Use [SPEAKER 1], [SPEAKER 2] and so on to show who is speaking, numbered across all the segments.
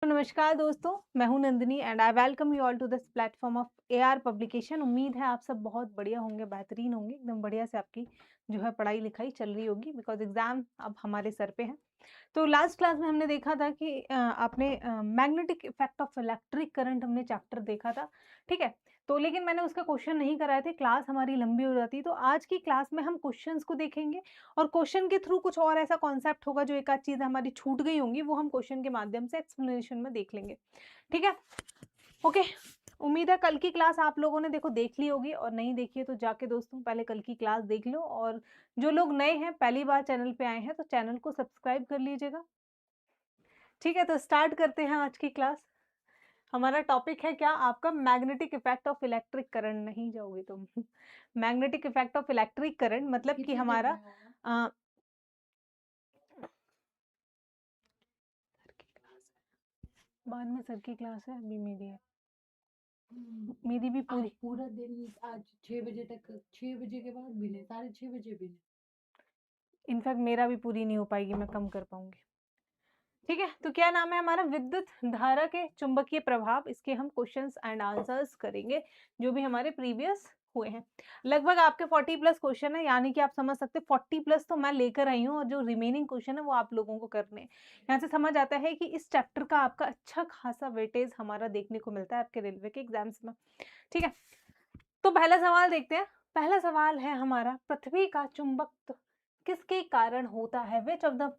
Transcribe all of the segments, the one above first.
[SPEAKER 1] तो नमस्कार दोस्तों, मैं हूं Nandini and I welcome you all to this platform of AR publication. उम्मीद है आप सब बहुत बढ़िया होंगे, बेहतरीन होंगे, एकदम बढ़िया से आपकी जो है पढ़ाई लिखाई चल रही होगी बिकॉज एग्जाम अब हमारे सर पे है। तो लास्ट क्लास में हमने देखा था कि आपने magnetic effect of electric current हमने चैप्टर देखा था, ठीक है। तो लेकिन मैंने उसका क्वेश्चन नहीं कराए थे, क्लास हमारी लंबी हो जाती। तो आज की क्लास में हम क्वेश्चंस को देखेंगे और क्वेश्चन के थ्रू कुछ और ऐसा कॉन्सेप्ट होगा जो एक आध चीज़ हमारी छूट गई होंगी, वो हम क्वेश्चन के माध्यम से एक्सप्लेनेशन में देख लेंगे, ठीक है। ओके, उम्मीद है कल की क्लास आप लोगों ने देखो देख ली होगी, और नहीं देखी है तो जाके दोस्तों पहले कल की क्लास देख लो। और जो लोग नए हैं, पहली बार चैनल पे आए हैं, तो चैनल को सब्सक्राइब कर लीजिएगा, ठीक है। तो स्टार्ट करते हैं आज की क्लास। हमारा टॉपिक है क्या आपका, magnetic effect of electric current. नहीं जाओगे तुम magnetic effect of electric current मतलब कि
[SPEAKER 2] कितनी देर
[SPEAKER 1] हमारा
[SPEAKER 2] में होगा?
[SPEAKER 1] बाद में सर की क्लास है, अभी मेरी है।
[SPEAKER 2] हम्म,
[SPEAKER 1] मेरी भी
[SPEAKER 2] आज
[SPEAKER 1] पूरी,
[SPEAKER 2] पूरा दिन, आज 6 बजे तक, 6 बजे के बाद भी नहीं, 6:30 बजे भी नहीं।
[SPEAKER 1] इनफैक्ट मेरा भी पूरी नहीं हो पाएगी, मैं कम कर पाऊंगी, ठीक है। तो क्या नाम है हमारा, विद्युत धारा के चुंबकीय प्रभाव। इसके हम क्वेश्चंस एंड आंसर्स करेंगे जो भी हमारे प्रीवियस हुए हैं। लगभग आपके 40 प्लस क्वेश्चन है, यानी कि आप समझ सकते हैं 40 प्लस तो मैं लेकर आई हूँ, और जो रिमेनिंग क्वेश्चन है वो आप लोगों को करने हैं। यहाँ से समझ आता है कि इस चैप्टर का आपका अच्छा खासा वेटेज हमारा देखने को मिलता है आपके रेलवे के एग्जाम्स में, ठीक है। तो पहला सवाल देखते हैं। पहला सवाल है हमारा, पृथ्वी का चुंबकत्व किसके कारण होता है? Which of the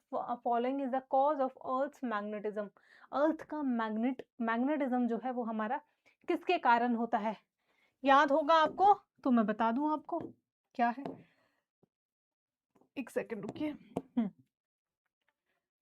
[SPEAKER 1] following is the cause of Earth's magnetism. Earth का मैग्नेटिज्म जो है वो हमारा किसके कारण होता है? याद होगा आपको, तो मैं बता दूं आपको क्या है। एक सेकंड रुकिए।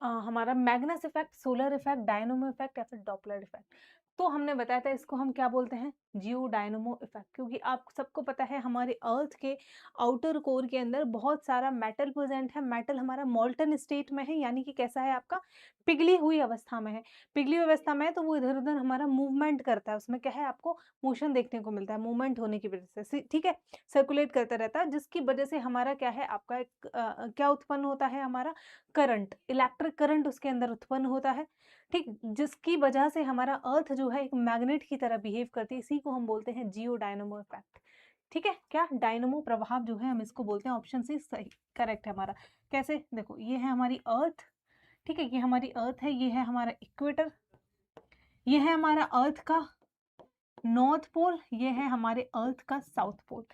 [SPEAKER 1] हमारा Magnus effect, solar effect, dynamo effect या फिर डॉपलर इफेक्ट। तो हमने बताया था इसको हम क्या बोलते हैं, जियो डायनोमो इफेक्ट, क्योंकि आप सबको पता है हमारे अर्थ के आउटर कोर के अंदर बहुत सारा मेटल प्रेजेंट है। मेटल हमारा मोल्टन स्टेट में है, यानी कि कैसा है आपका, पिघली हुई अवस्था में है। पिघली हुई अवस्था में है तो वो इधर उधर हमारा मूवमेंट करता है, उसमें क्या है आपको मोशन देखने को मिलता है, मूवमेंट होने की वजह से, ठीक है, सर्कुलेट करता रहता है, जिसकी वजह से हमारा क्या है आपका एक क्या उत्पन्न होता है हमारा, करंट, इलेक्ट्रिक करंट उसके अंदर उत्पन्न होता है, ठीक, जिसकी वजह से हमारा अर्थ जो है एक मैग्नेट की तरह बिहेव करती है। इसी को हम बोलते हैं जियो डायनोमो इफेक्ट, ठीक है। क्या डायनोमो प्रभाव जो है हम इसको बोलते हैं। ऑप्शन सी सही करेक्ट है हमारा। कैसे, देखो ये है हमारी अर्थ, ठीक है, ये हमारी अर्थ है, ये है हमारा इक्वेटर, ये है हमारा अर्थ का नॉर्थ पोल, ये है हमारे अर्थ का साउथ पोल,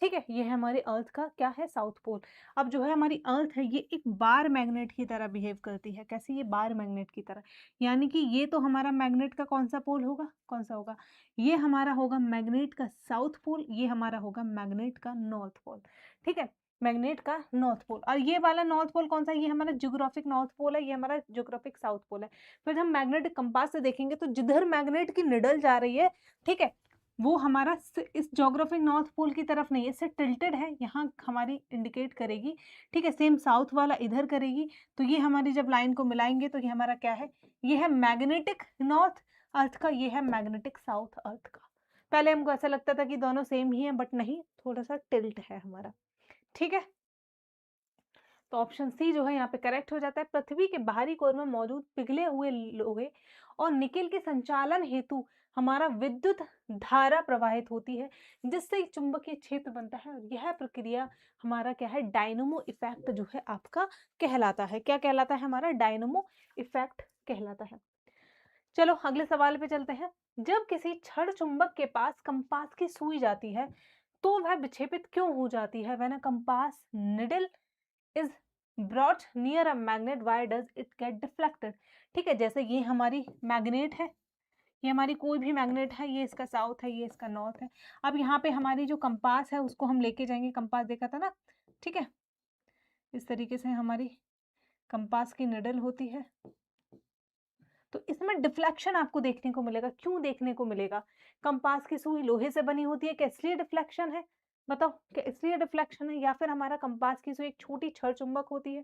[SPEAKER 1] ठीक है, ये है हमारे अर्थ का क्या है, साउथ पोल। अब जो है हमारी अर्थ है ये एक बार मैग्नेट की तरह बिहेव करती है। कैसे, ये बार मैग्नेट की तरह, यानी कि ये तो हमारा मैग्नेट का कौन सा पोल होगा, कौन सा होगा, ये हमारा होगा मैग्नेट का साउथ पोल, ये हमारा होगा मैग्नेट का नॉर्थ पोल, ठीक है, मैग्नेट का नॉर्थ पोल। और ये वाला नॉर्थ पोल कौन सा, ये हमारा ज्योग्राफिक नॉर्थ पोल है, ये हमारा ज्योग्राफिक साउथ पोल है। फिर हम मैग्नेटिक कंपास से देखेंगे तो जिधर मैग्नेट की निडल जा रही है, ठीक है, वो हमारा इस ज्योग्राफिक नॉर्थ पोल की तरफ नहीं है, इससे टिल्टेड है, यहाँ हमारी इंडिकेट करेगी, ठीक है। सेम साउथ वाला इधर करेगी, तो ये हमारी जब लाइन को मिलाएंगे तो ये हमारा क्या है, ये है मैग्नेटिक नॉर्थ अर्थ का, ये है मैग्नेटिक साउथ अर्थ का। पहले हमको ऐसा लगता था कि दोनों सेम ही है, बट नहीं, थोड़ा सा टिल्ट है हमारा, ठीक है। तो ऑप्शन सी जो है यहाँ पे करेक्ट हो जाता है। पृथ्वी के बाहरी कोर में मौजूद पिघले हुए लोहे और निकेल के संचालन हेतु हमारा विद्युत धारा प्रवाहित होती है, जिससे चुंबकीय क्षेत्र बनता है, और यह प्रक्रिया हमारा क्या है, डायनोमो इफेक्ट जो है आपका कहलाता है। क्या कहलाता है हमारा, डायनोमो इफेक्ट कहलाता है। चलो अगले सवाल पे चलते हैं। जब किसी छड़ चुंबक के पास कंपास की सुई जाती है तो वह विक्षेपित क्यों हो जाती है? When a compass needle is brought near a magnet why does it get deflected, ठीक है। जैसे ये हमारी मैग्नेट है, ये हमारी कोई भी मैग्नेट है, ये इसका साउथ है, ये इसका नॉर्थ है। अब यहाँ पे हमारी जो कंपास है उसको हम लेके जाएंगे, कंपास देखा था ना, ठीक है, इस तरीके से हमारी कंपास की निडल होती है, तो इसमें डिफ्लेक्शन आपको देखने को मिलेगा। क्यों देखने को मिलेगा? कंपास की सुई लोहे से बनी होती है, क्या इसलिए डिफ्लेक्शन है? बताओ, क्या इसलिए डिफ्लेक्शन है, या फिर हमारा कंपास की सुई एक छोटी छड़ चुंबक होती है?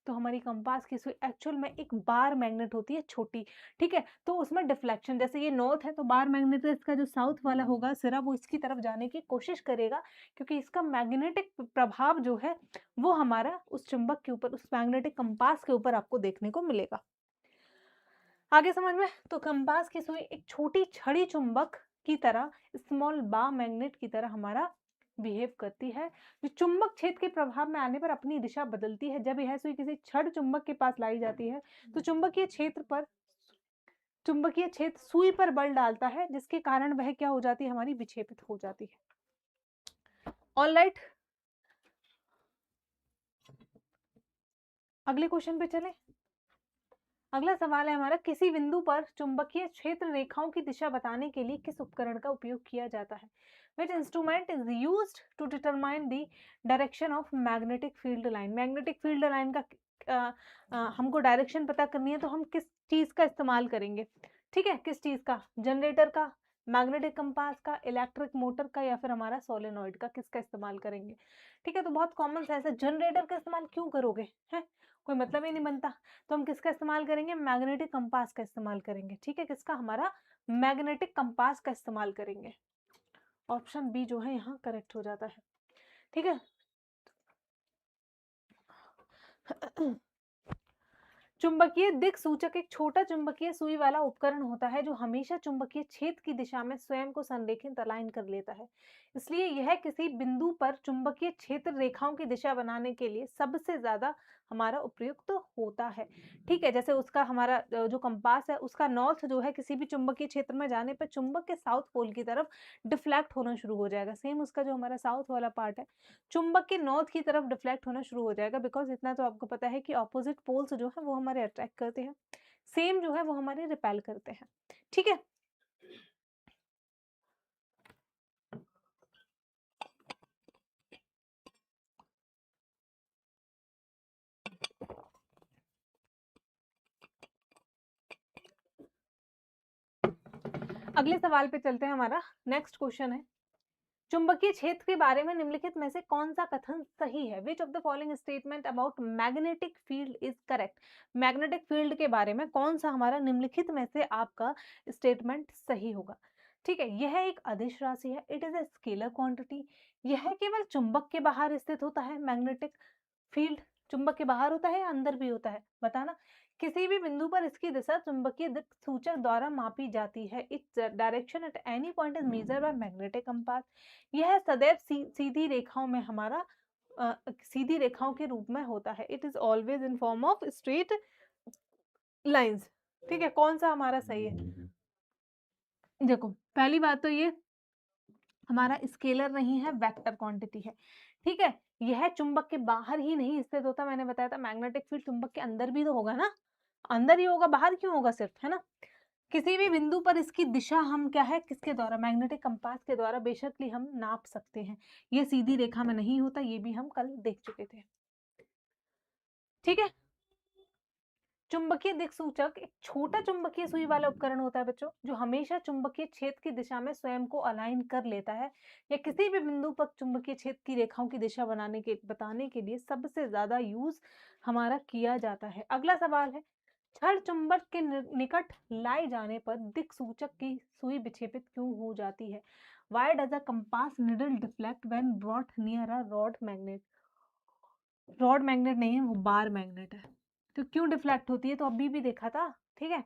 [SPEAKER 1] तो हमारी कंपास की सुई एक्चुअल में एक बार मैग्नेट होती है, छोटी, ठीक है। तो उसमें डिफ्लेक्शन, जैसे ये नॉर्थ है तो बार मैग्नेट है, इसका जो साउथ वाला होगा सिरा वो इसकी तरफ जाने की कोशिश करेगा, क्योंकि इसका मैग्नेटिक प्रभाव जो है वो हमारा उस चुंबक के ऊपर, उस मैग्नेटिक कंपास के ऊपर आपको देखने को मिलेगा। आगे समझ में? तो कंपास की सुई एक छोटी छड़ी चुंबक की तरह, स्मॉल बा मैग्नेट की तरह हमारा बिहेव करती है, जो चुंबक क्षेत्र के प्रभाव में आने पर अपनी दिशा बदलती है। जब यह सुई किसी छड़ चुंबक के पास लाई जाती है तो चुंबकीय क्षेत्र सुई पर बल डालता है, जिसके कारण वह क्या हो जाती है, हमारी विक्षेपित हो जाती है। ऑल राइट, अगले क्वेश्चन पे चले। अगला सवाल है हमारा, किसी बिंदु पर चुंबकीय क्षेत्र रेखाओं की दिशा बताने के लिए किस उपकरण का उपयोग किया जाता है? Which instrument is used to determine the direction of magnetic field line? Magnetic field line का हमको डायरेक्शन पता करनी है, तो हम किस चीज का इस्तेमाल करेंगे? ठीक है, किस चीज का? जनरेटर का, मैग्नेटिक कंपास का, इलेक्ट्रिक मोटर का, या फिर हमारा सोलेनॉइड का, किसका इस्तेमाल करेंगे? ठीक है, तो बहुत कॉमन सा है, जनरेटर का इस्तेमाल क्यों करोगे, है कोई मतलब ही नहीं बनता। तो हम किसका इस्तेमाल करेंगे? मैग्नेटिक कंपास का इस्तेमाल करेंगे। ठीक है, किसका? हमारा मैग्नेटिक कंपास का इस्तेमाल करेंगे। ऑप्शन बी जो है यहाँ करेक्ट हो जाता है। ठीक है। चुंबकीय दिक् सूचक एक छोटा चुंबकीय सुई वाला उपकरण होता है, जो हमेशा चुंबकीय क्षेत्र की दिशा में स्वयं को संरेखित अलाइन कर लेता है। इसलिए यह किसी बिंदु पर चुंबकीय क्षेत्र रेखाओं की दिशा बनाने के लिए सबसे ज्यादा हमारा उपयुक्त तो होता है। ठीक है, जैसे उसका हमारा जो कंपास है, उसका नॉर्थ जो है किसी भी चुंबकीय क्षेत्र में जाने पर चुंबक के साउथ पोल की तरफ डिफ्लेक्ट होना शुरू हो जाएगा। सेम उसका जो हमारा साउथ वाला पार्ट है, चुंबक के नॉर्थ की तरफ डिफ्लेक्ट होना शुरू हो जाएगा, बिकॉज इतना तो आपको पता है कि ऑपोजिट पोल्स जो है वो हमारे अट्रैक्ट करते हैं, सेम जो है वो हमारे रिपेल करते हैं। ठीक है, अगले सवाल पे चलते हैं। हमारा नेक्स्ट क्वेश्चन है, चुंबकीय क्षेत्र के बारे में निम्नलिखित में से कौन सा कथन सही है? Which of the following statement about magnetic field is correct? Magnetic field के बारे में कौन सा हमारा निम्नलिखित में से आपका स्टेटमेंट सही होगा? ठीक है, यह एक अदिश राशि है, it is a scalar quantity, यह केवल चुंबक के बाहर स्थित होता है। मैग्नेटिक फील्ड चुंबक के बाहर होता है या अंदर भी होता है, बताना। किसी भी बिंदु पर इसकी दिशा चुंबकीय दिक् सूचक द्वारा मापी जाती है। Its direction at any point is measured by magnetic compass. यह सदैव सीधी रेखाओं में हमारा सीधी रेखाओं के रूप में होता है। It is always in form of straight lines. ठीक है, कौन सा हमारा सही है? देखो, पहली बात तो ये हमारा स्केलर नहीं है, वेक्टर क्वांटिटी है। ठीक है, यह चुंबक के बाहर ही नहीं स्थित होता, मैंने बताया था मैग्नेटिक फील्ड चुंबक के अंदर भी तो होगा ना, अंदर ही होगा, बाहर क्यों होगा सिर्फ, है ना। किसी भी बिंदु पर इसकी दिशा हम क्या है, किसके द्वारा? मैग्नेटिक कंपास के द्वारा बेशकली हम नाप सकते हैं। ये सीधी रेखा में नहीं होता, ये भी हम कल देख चुके थे। ठीक है, चुंबकीय दिक् सूचक एक छोटा चुंबकीय सुई वाला उपकरण होता है बच्चों, जो हमेशा चुंबकीय क्षेत्र की दिशा में स्वयं को अलाइन कर लेता है, या किसी भी बिंदु पर चुंबकीय क्षेत्र की रेखाओं की दिशा बताने के लिए सबसे ज्यादा यूज हमारा किया जाता है। अगला सवाल है, छड़ चुंबक के निकट लाए जाने पर दिक् सूचक की सुई विक्षेपित क्यों हो जाती है? Why does a compass needle deflect when brought near a rod magnet? Rod magnet नहीं है, वो बार मैग्नेट है। तो क्यों डिफ्लेक्ट होती है? तो अभी भी देखा था। ठीक है,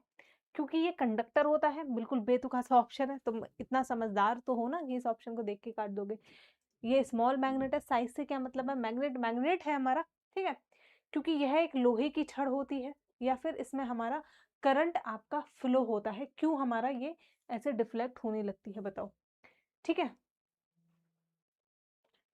[SPEAKER 1] क्योंकि ये कंडक्टर होता है। बिल्कुल बेतुका सा ऑप्शन है, तुम इतना समझदार तो हो ना कि इस ऑप्शन को देख के काट दोगे। ये स्मॉल मैग्नेट है, साइज से क्या मतलब है, मैग्नेट मैग्नेट है हमारा। ठीक है, क्योंकि यह एक लोहे की छड़ होती है, या फिर इसमें हमारा करंट आपका फ्लो होता है। क्यों हमारा ये ऐसे डिफ्लेक्ट होने लगती है, बताओ। ठीक है,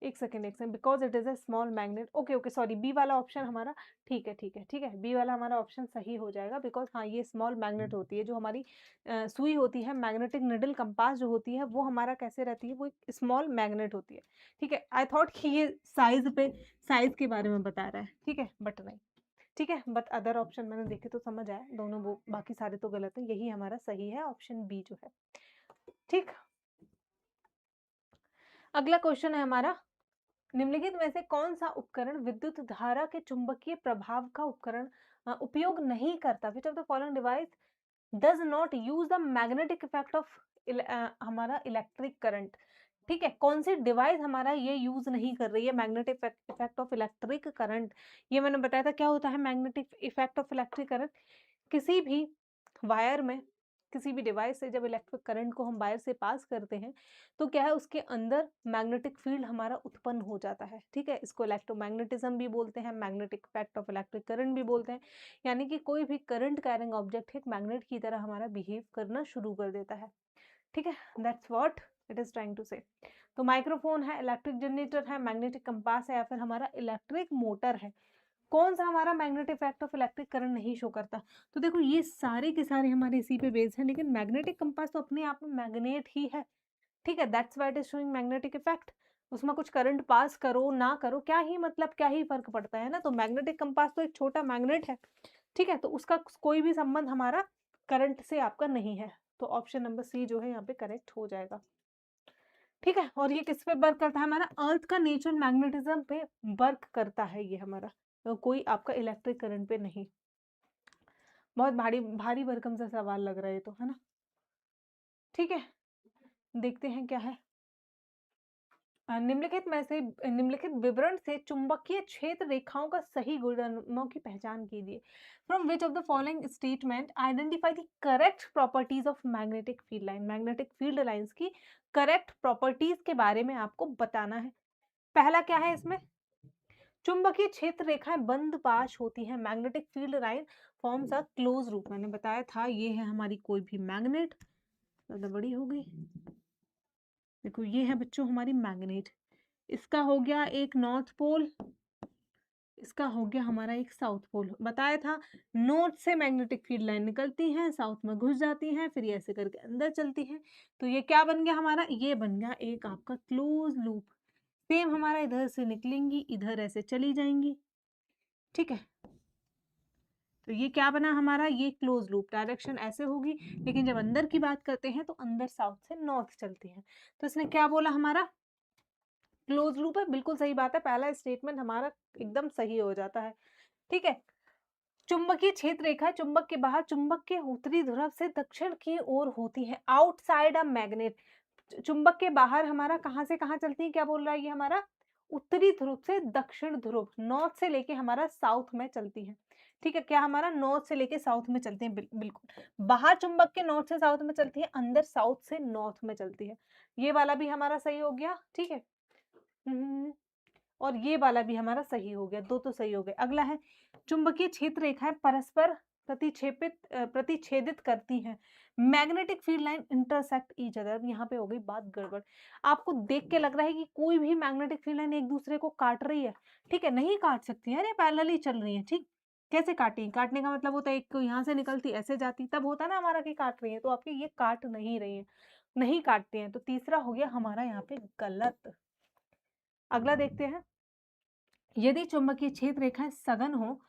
[SPEAKER 1] एक second because it is a small magnet. Okay okay, sorry, B वाला ऑप्शन हमारा ठीक है, ठीक है, ठीक है, बी वाला हमारा ऑप्शन सही हो जाएगा, बिकॉज हाँ, ये स्मॉल मैग्नेट होती है। जो हमारी सुई होती है, मैग्नेटिक निडल कंपास जो होती है, वो हमारा कैसे रहती है, वो एक स्मॉल मैग्नेट होती है। ठीक है, आई थॉट कि ये साइज के बारे में बता रहा है। ठीक है, बट नहीं। ठीक है, बट अदर ऑप्शन मैंने देखे तो समझ आया दोनों, वो बाकी सारे तो गलत है, यही हमारा सही है, ऑप्शन बी जो है। ठीक, अगला क्वेश्चन है हमारा, निम्नलिखित में से कौन सा उपकरण विद्युत धारा के चुंबकीय प्रभाव का उपयोग नहीं करता? विच of the following device does not use the magnetic effect of हमारा इलेक्ट्रिक करंट? ठीक है, कौन सी डिवाइस हमारा ये यूज नहीं कर रही है magnetic effect of electric current? ये मैंने बताया था क्या होता है magnetic effect of electric current. किसी भी वायर में, किसी भी डिवाइस से जब इलेक्ट्रिक करंट को हम वायर से पास करते हैं, तो क्या है उसके अंदर मैग्नेटिक फील्ड हमारा उत्पन्न हो जाता है, ठीक है। इसको इलेक्ट्रोमैग्नेटिज्म भी बोलते हैं, magnetic effect of electric current भी बोलते हैं। यानी कि कोई भी करंट कैरिंग ऑब्जेक्ट एक मैग्नेट की तरह हमारा बिहेव करना शुरू कर देता है, ठीक है। That's what it is trying to say. तो माइक्रोफोन है, इलेक्ट्रिक जनरेटर है, मैग्नेटिक कंपास है, या फिर हमारा इलेक्ट्रिक मोटर है। कौन सा हमारा magnetic effect of electric current नहीं शो करता? तो देखो ये सारे के सारे हमारे इसी पे बेस्ड हैं, लेकिन मैग्नेटिक कंपास तो अपने आप में मैग्नेट ही है, ठीक है। That's why it is showing magnetic effect. उसमें कुछ करंट पास करो ना करो, क्या ही मतलब, क्या ही फर्क पड़ता है ना। तो मैग्नेटिक कंपास तो एक छोटा मैग्नेट है, ठीक है। तो उसका कोई भी संबंध हमारा करंट से आपका नहीं है। तो ऑप्शन नंबर सी जो है यहाँ पे करेक्ट हो जाएगा, ठीक है। और ये किस पे वर्क करता है? हमारा अर्थ का नेचुरल मैग्नेटिज्म पे वर्क करता है ये हमारा, तो कोई आपका इलेक्ट्रिक करंट पे नहीं। बहुत भारी भारी भरकम सा सवाल लग रहा है ये तो, है ना। ठीक है, देखते हैं क्या है। निम्नलिखित विवरण से चुंबकीय क्षेत्र रेखाओं का सही गुणधर्मों की पहचान कीजिए। From which of the following statement identify the correct properties of magnetic field line. Magnetic field lines की करेक्ट प्रॉपर्टीज के बारे में आपको बताना है। पहला क्या है इसमें? चुंबकीय क्षेत्र रेखाएं बंद पाश होती हैं। Magnetic field line forms a close loop. मैंने बताया था ये है हमारी कोई भी मैग्नेट, ज्यादा बड़ी हो गई। देखो ये है बच्चों हमारी मैग्नेट, इसका हो गया एक नॉर्थ पोल, इसका हो गया हमारा एक साउथ पोल। बताया था नॉर्थ से मैग्नेटिक फील्ड लाइन निकलती हैं, साउथ में घुस जाती हैं, फिर ऐसे करके अंदर चलती हैं। तो ये क्या बन गया हमारा? ये बन गया एक आपका क्लोज लूप। सेम हमारा इधर से निकलेंगी, इधर ऐसे चली जाएंगी, ठीक है। तो ये क्या बना हमारा? ये क्लोज लूप। डायरेक्शन ऐसे होगी, लेकिन जब अंदर की बात करते हैं तो अंदर साउथ से नॉर्थ चलती है। तो इसने क्या बोला हमारा? क्लोज लूप है। बिल्कुल सही बात है, पहला स्टेटमेंट हमारा एकदम सही हो जाता है, ठीक है। चुंबकीय क्षेत्र रेखा चुंबक के बाहर चुंबक के उत्तरी ध्रुव से दक्षिण की ओर होती है। Outside a magnet. चुंबक के बाहर हमारा कहां से कहां चलती है? क्या बोल रहा है ये हमारा? उत्तरी ध्रुव से दक्षिण ध्रुव, नॉर्थ से लेके हमारा साउथ में चलती है, ठीक है। क्या हमारा? नॉर्थ से लेके साउथ में चलती है, बिल्कुल। बाहर चुंबक के नॉर्थ से साउथ में चलती है, अंदर साउथ से नॉर्थ में चलती है। ये वाला भी हमारा सही हो गया, ठीक है। और ये वाला भी हमारा सही हो गया, दो तो सही हो गए। अगला है चुंबकीय क्षेत्र रेखाएं परस्पर प्रतिच्छेदित करती हैं। Magnetic field line intersect each other. यहाँ पे हो गई बात गड़बड़। आपको देख के लग रहा है कि कोई भी मैग्नेटिक फील्ड लाइन एक दूसरे को काट रही है, ठीक है। नहीं काट सकती है, पैरेलली चल रही है, ठीक। कैसे काटी? काटने का मतलब होता है एक यहाँ से निकलती ऐसे जाती, तब होता ना हमारा कि काट रही है। तो आपके ये काट नहीं रही है, नहीं काटते हैं। तो तीसरा हो गया हमारा यहाँ पे गलत। अगला देखते हैं। यदि चुंबकीय क्षेत्र रेखाएं सघन हो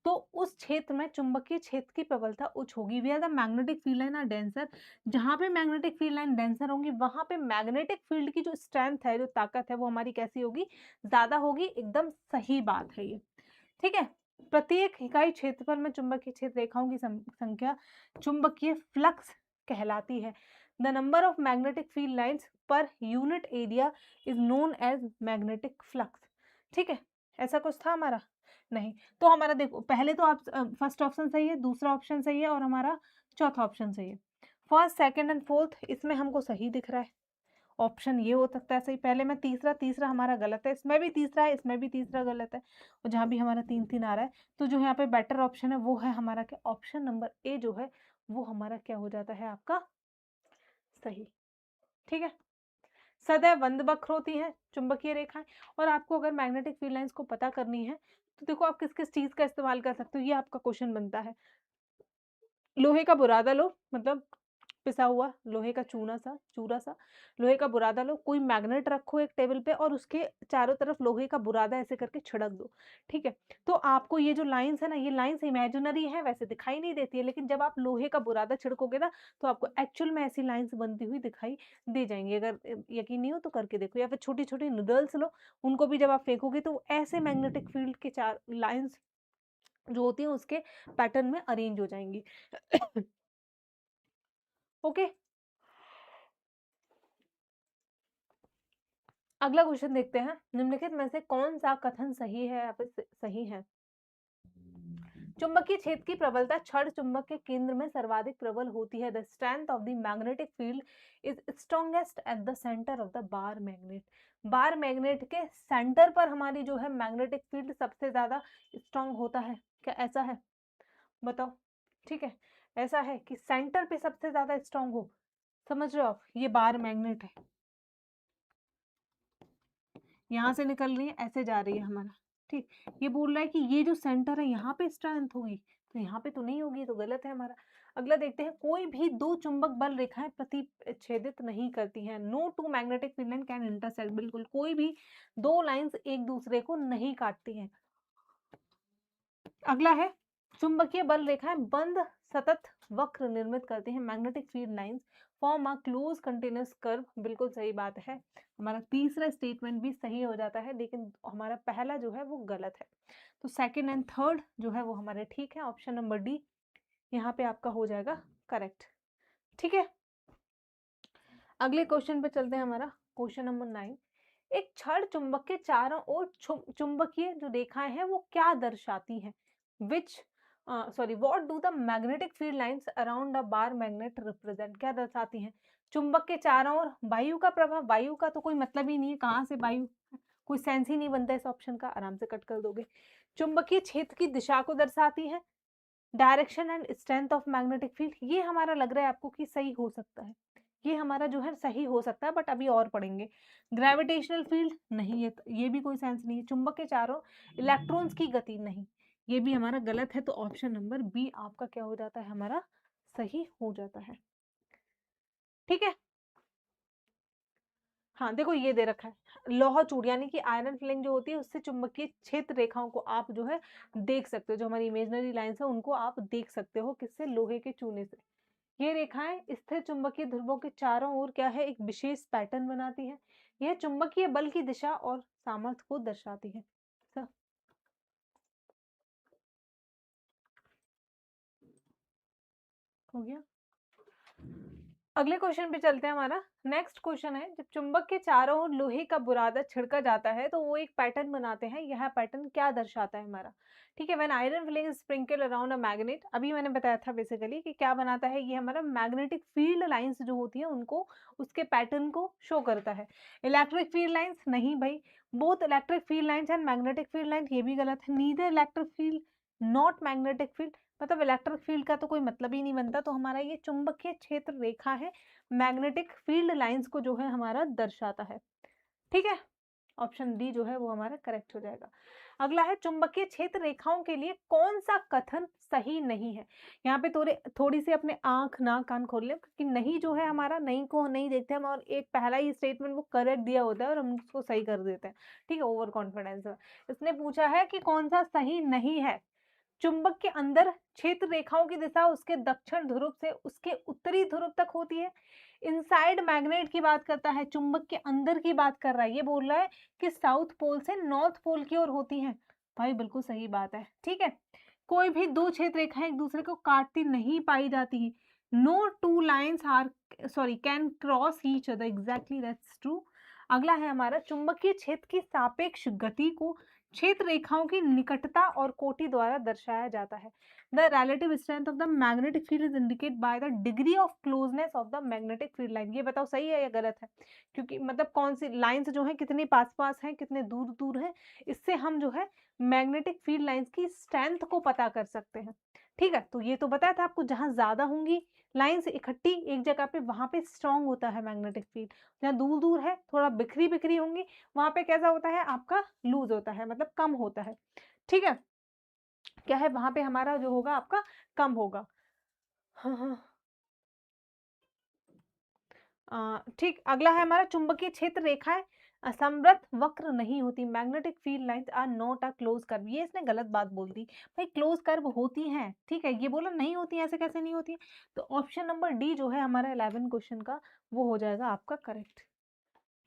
[SPEAKER 1] तो उस क्षेत्र में चुंबकीय क्षेत्र की प्रबलता उच्च होगी। Where are the magnetic field line are denser. जहां पे मैग्नेटिक फील्ड लाइन डेंसर होंगी वहां पे मैग्नेटिक फील्ड की जो स्ट्रेंथ है, जो ताकत है, वो हमारी कैसी होगी? ज्यादा होगी। एकदम सही बात है ये, ठीक है। प्रत्येक इकाई क्षेत्रफल में चुंबकीय क्षेत्र रेखाओं की संख्या चुंबकीय फ्लक्स कहलाती है। The number of magnetic field lines per unit area is known as magnetic flux, ठीक है। ऐसा कुछ था हमारा? नहीं। तो हमारा देखो पहले तो आप फर्स्ट ऑप्शन सही है, दूसरा ऑप्शन सही है, और हमारा चौथा ऑप्शन सही है। फर्स्ट सेकंड एंड फोर्थ इसमें हमको सही दिख रहा है। ऑप्शन ये हो सकता है सही। पहले में तीसरा, तीसरा हमारा गलत है। इसमें भी तीसरा है, इसमें भी तीसरा गलत है। और जहाँ भी हमारा 3-3 आ रहा है, तो जो यहाँ पे बेटर ऑप्शन है वो है हमारा क्या? ऑप्शन नंबर ए जो है वो हमारा क्या हो जाता है? आपका सही, ठीक है। सदैव बंद वक्र होती हैं चुंबकीय रेखाएं। और आपको अगर मैग्नेटिक फील्ड लाइंस को पता करनी है तो देखो आप किस किस चीज का इस्तेमाल कर सकते हो, ये आपका क्वेश्चन बनता है। लोहे का बुरादा लो, मतलब पिसा हुआ लोहे का चूरा सा लोहे का बुरादा लो, कोई मैग्नेट रखो एक टेबल पे और उसके चारों तरफ लोहे का बुरादा ऐसे करके छिड़क दो, ठीक है। तो आपको ये जो लाइंस है ना, ये लाइंस इमेजिनरी है, वैसे दिखाई नहीं देती है, लेकिन जब आप लोहे का बुरादा छिड़कोगे ना तो आपको एक्चुअल में ऐसी लाइंस बनती हुई दिखाई दे जाएंगी। अगर यकीन नहीं हो तो करके देखो। या फिर छोटी छोटी नूडल्स लो, उनको भी जब आप फेंकोगे तो ऐसे मैग्नेटिक फील्ड के चार लाइंस जो होती हैं उसके पैटर्न में अरेंज हो जाएंगी। ओके, अगला क्वेश्चन देखते हैं। निम्नलिखित में से कौन सा कथन सही है या फिर सही है? चुंबकीय क्षेत्र की प्रबलता क्षण चुंबक के केंद्र में सर्वाधिक प्रबल होती है। The strength of the magnetic field is strongest at the centre of the bar magnet. Bar magnet के सेंटर पर हमारी जो है मैग्नेटिक फील्ड सबसे ज्यादा स्ट्रॉन्ग होता है। क्या ऐसा है? बताओ। ठीक है, ऐसा है कि सेंटर पे सबसे ज्यादा स्ट्रॉन्ग हो। समझ रहे हो आप? ये बार मैग्नेट है, यहाँ से निकल रही है, ऐसे जा रही है हमारा। ठीक, ये बोल रहा है कि ये जो सेंटर है यहाँ पे स्ट्रेंथ होगी, तो यहाँ पे तो नहीं होगी, तो गलत है हमारा। अगला देखते हैं, कोई भी दो चुंबक बल रेखाएं प्रतिच्छेदित नहीं करती हैं। No two magnetic field line can intersect. बिल्कुल, कोई भी दो लाइंस एक दूसरे को नहीं काटती हैं। अगला है, चुंबकीय बल रेखाएं बंद सतत वक्र निर्मित करती हैं। Magnetic field lines form a close continuous curve. बिल्कुल सही बात है, हमारा तीसरा स्टेटमेंट भी सही हो जाता है, लेकिन हमारा पहला जो है वो गलत है। तो सेकंड एंड थर्ड जो है वो हमारे ठीक है। ऑप्शन नंबर डी यहाँ पे आपका हो जाएगा करेक्ट। ठीक है, अगले क्वेश्चन पे चलते हैं। हमारा क्वेश्चन नंबर 9, एक क्षण चुंबक के चारों ओर चुंबकीय जो रेखाएं हैं वो क्या दर्शाती हैं? विच what do the magnetic field lines around the bar magnet represent? क्या दर्शाती हैं? चुंबक के चारों ओर वायु का प्रभाव। वायु का तो कोई मतलब ही नहीं है, कहाँ से वायु, कोई सेंस ही नहीं बनता इस ऑप्शन का, आराम से कट कर दोगे। चुंबकीय क्षेत्र की दिशा को दर्शाती है। Direction and strength of magnetic field, ये हमारा लग रहा है आपको कि सही हो सकता है, ये हमारा जो है सही हो सकता है, बट अभी और पढ़ेंगे। ग्रेविटेशनल फील्ड नहीं, ये भी कोई सेंस नहीं है। चुंबक के चारों इलेक्ट्रॉन्स की गति नहीं, ये भी हमारा गलत है। तो ऑप्शन नंबर बी आपका क्या हो जाता है? हमारा सही हो जाता है। ठीक है, हाँ देखो ये दे रखा है, लोहा चूड़ यानी कि आयरन फ्लिंग जो होती है उससे चुंबकीय क्षेत्र रेखाओं को आप जो है देख सकते हो। जो हमारी इमेजिनरी लाइंस है उनको आप देख सकते हो, किससे? लोहे के चूने से। ये रेखाएं स्थिर चुंबकीय ध्रुवों के चारों ओर क्या है? एक विशेष पैटर्न बनाती है। यह चुंबकीय बल की दिशा और सामर्थ्य को दर्शाती है। सब हो गया। अगले क्वेश्चन पे चलते हैं। हमारा नेक्स्ट क्वेश्चन है, जब चुंबक के चारों ओर लोहे का बुरादा छिड़का जाता है तो वो एक पैटर्न बनाते हैं। यह पैटर्न क्या दर्शाता है हमारा? ठीक है, when iron feeling is sprinkle around a magnet, अभी मैंने बताया था बेसिकली कि क्या बनाता है ये हमारा मैग्नेटिक फील्ड लाइंस जो होती है उनको, उसके पैटर्न को शो करता है। इलेक्ट्रिक फील्ड लाइंस नहीं भाई, both electric field lines and magnetic field line, ये भी गलत है। Neither electric field not magnetic field, मतलब इलेक्ट्रिक फील्ड का तो कोई मतलब ही नहीं बनता। तो हमारा ये चुंबकीय क्षेत्र रेखा है, मैग्नेटिक फील्ड लाइंस को जो है हमारा दर्शाता है। ठीक है, ऑप्शन डी जो है वो हमारा करेक्ट हो जाएगा। अगला है, चुंबकीय क्षेत्र रेखाओं के लिए कौन सा कथन सही नहीं है? यहाँ पे थोड़ी सी अपने आंख नाक कान खोल ले, क्योंकि नहीं जो है हमारा नहीं को नहीं देखते हम, और एक पहला ही स्टेटमेंट वो करेक्ट दिया होता है और हम उसको सही कर देते हैं। ठीक है, ओवर कॉन्फिडेंस। इसने पूछा है कि कौन सा सही नहीं है। चुंबक के अंदर क्षेत्र रेखाओं की दिशा उसके दक्षिण ध्रुव से उसके उत्तरी ध्रुव तक होती है। इनसाइड मैग्नेट की बात करता है, चुंबक के अंदर की बात कर रहा है। ये बोल रहा है कि साउथ पोल से नॉर्थ पोल की ओर होती है। भाई बिल्कुल सही बात है। ठीक है, कोई भी दो क्षेत्र रेखाएं एक दूसरे को काटती नहीं पाई जाती। No two lines are can cross each other. Exactly that's true. अगला है हमारा, चुंबकीय क्षेत्र की सापेक्ष गति को क्षेत्र रेखाओं की निकटता और कोटि द्वारा दर्शाया जाता है। The relative strength of the magnetic field is indicate by the degree of closeness of the magnetic field line. ये बताओ सही है या गलत है? क्योंकि मतलब कौन सी लाइंस जो है कितनी पास पास हैं, कितने दूर दूर हैं, इससे हम जो है मैग्नेटिक फील्ड लाइंस की स्ट्रेंथ को पता कर सकते हैं। ठीक है, तो ये तो बताया था आपको, जहां ज्यादा होंगी लाइंस इकट्ठी एक जगह पे, वहां पे स्ट्रांग होता है मैग्नेटिक फील्ड। जहाँ दूर दूर है, थोड़ा बिखरी बिखरी होंगी, वहां पे कैसा होता है आपका? लूज होता है, मतलब कम होता है। ठीक है, क्या है वहां पे हमारा जो होगा आपका कम होगा। हाँ हाँ, ठीक। अगला है हमारा, चुंबकीय क्षेत्र रेखाएं असमव्रत वक्र नहीं होती। Magnetic field lines are not a close curve. ये इसने गलत बात बोल दी भाई, क्लोज कर्व होती हैं। ठीक है, ये बोला नहीं होती, ऐसे कैसे नहीं होती? तो ऑप्शन नंबर डी जो है हमारा 11 क्वेश्चन का वो हो जाएगा आपका करेक्ट।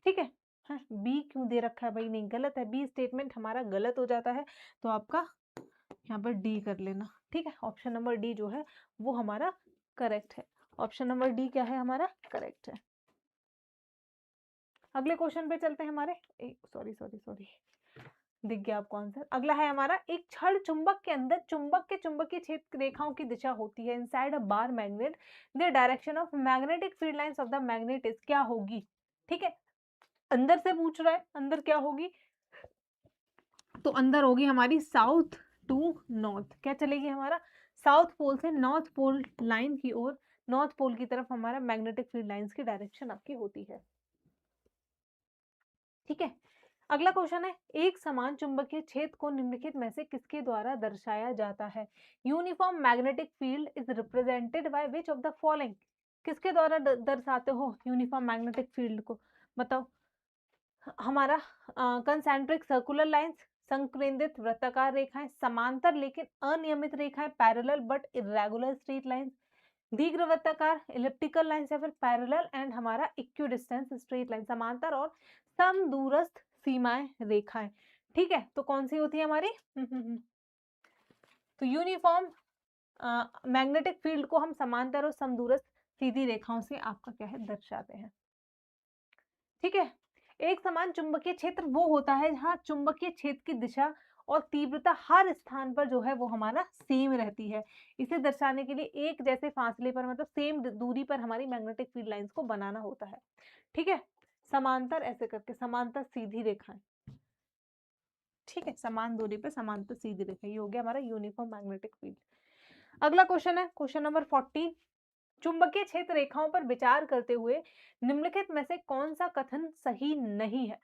[SPEAKER 1] ठीक है, हाँ बी क्यों दे रखा है भाई? नहीं, गलत है, बी स्टेटमेंट हमारा गलत हो जाता है। तो आपका यहाँ पर डी कर लेना। ठीक है, ऑप्शन नंबर डी जो है वो हमारा करेक्ट है। ऑप्शन नंबर डी क्या है हमारा? करेक्ट है। अगले क्वेश्चन पे चलते हैं हमारे। सॉरी सॉरी सॉरी, दिख गया आपको आंसर। अगला है हमारा, एक छड़ चुंबक के अंदर चुंबक के चुंबकीय क्षेत्र रेखाओं की दिशा होती है inside a bar magnet, the direction of magnetic field lines of the magnet is, क्या होगी? ठीक है, अंदर से पूछ रहा है, अंदर क्या होगी? तो अंदर होगी हमारी साउथ टू नॉर्थ। क्या चलेगी हमारा? साउथ पोल से नॉर्थ पोल लाइन की ओर, नॉर्थ पोल की तरफ हमारा मैग्नेटिक फील्ड लाइंस की डायरेक्शन आपकी होती है। ठीक है, अगला क्वेश्चन है, एक समान चुंबकीय क्षेत्र को निम्नलिखित में से किसके द्वारा दर्शाया जाता है? Uniform magnetic field is represented by which of the following? किसके द्वारा दर्शाते हो यूनिफॉर्म मैग्नेटिक फील्ड को? बताओ। हमारा कंसेंट्रिक सर्कुलर लाइंस, संकेंद्रित वृत्ताकार रेखाएं, समांतर लेकिन अनियमित रेखाएं, parallel but irregular straight lines, दीर्घवृत्ताकार इलिप्टिकल लाइंस, या फिर पैरेलल एंड हमारा इक्विडिस्टेंस स्ट्रेट लाइन, समांतर और समदूरस्थ सीमाएं रेखाएं। ठीक है, तो कौन सी होती है हमारी? तो यूनिफॉर्म मैग्नेटिक फील्ड को हम समांतर और समदूरस्थ सीधी रेखाओं से आपका क्या है, दर्शाते हैं। ठीक है, एक समान चुंबकीय क्षेत्र वो होता है जहाँ चुंबकीय क्षेत्र की दिशा और तीव्रता हर स्थान पर जो है वो हमारा सेम रहती है। इसे दर्शाने के लिए एक जैसे फासले पर, मतलब सेम दूरी पर हमारी मैग्नेटिक फील्ड लाइंस को बनाना होता है। ठीक है, समांतर ऐसे करके, समांतर सीधी रेखाएं। ठीक है, समान दूरी पे समांतर सीधी रेखा, ये हो गया हमारा यूनिफॉर्म मैग्नेटिक फील्ड। अगला क्वेश्चन है क्वेश्चन नंबर 14, चुंबकीय क्षेत्र रेखाओं पर विचार करते हुए निम्नलिखित में से कौन सा कथन सही नहीं है?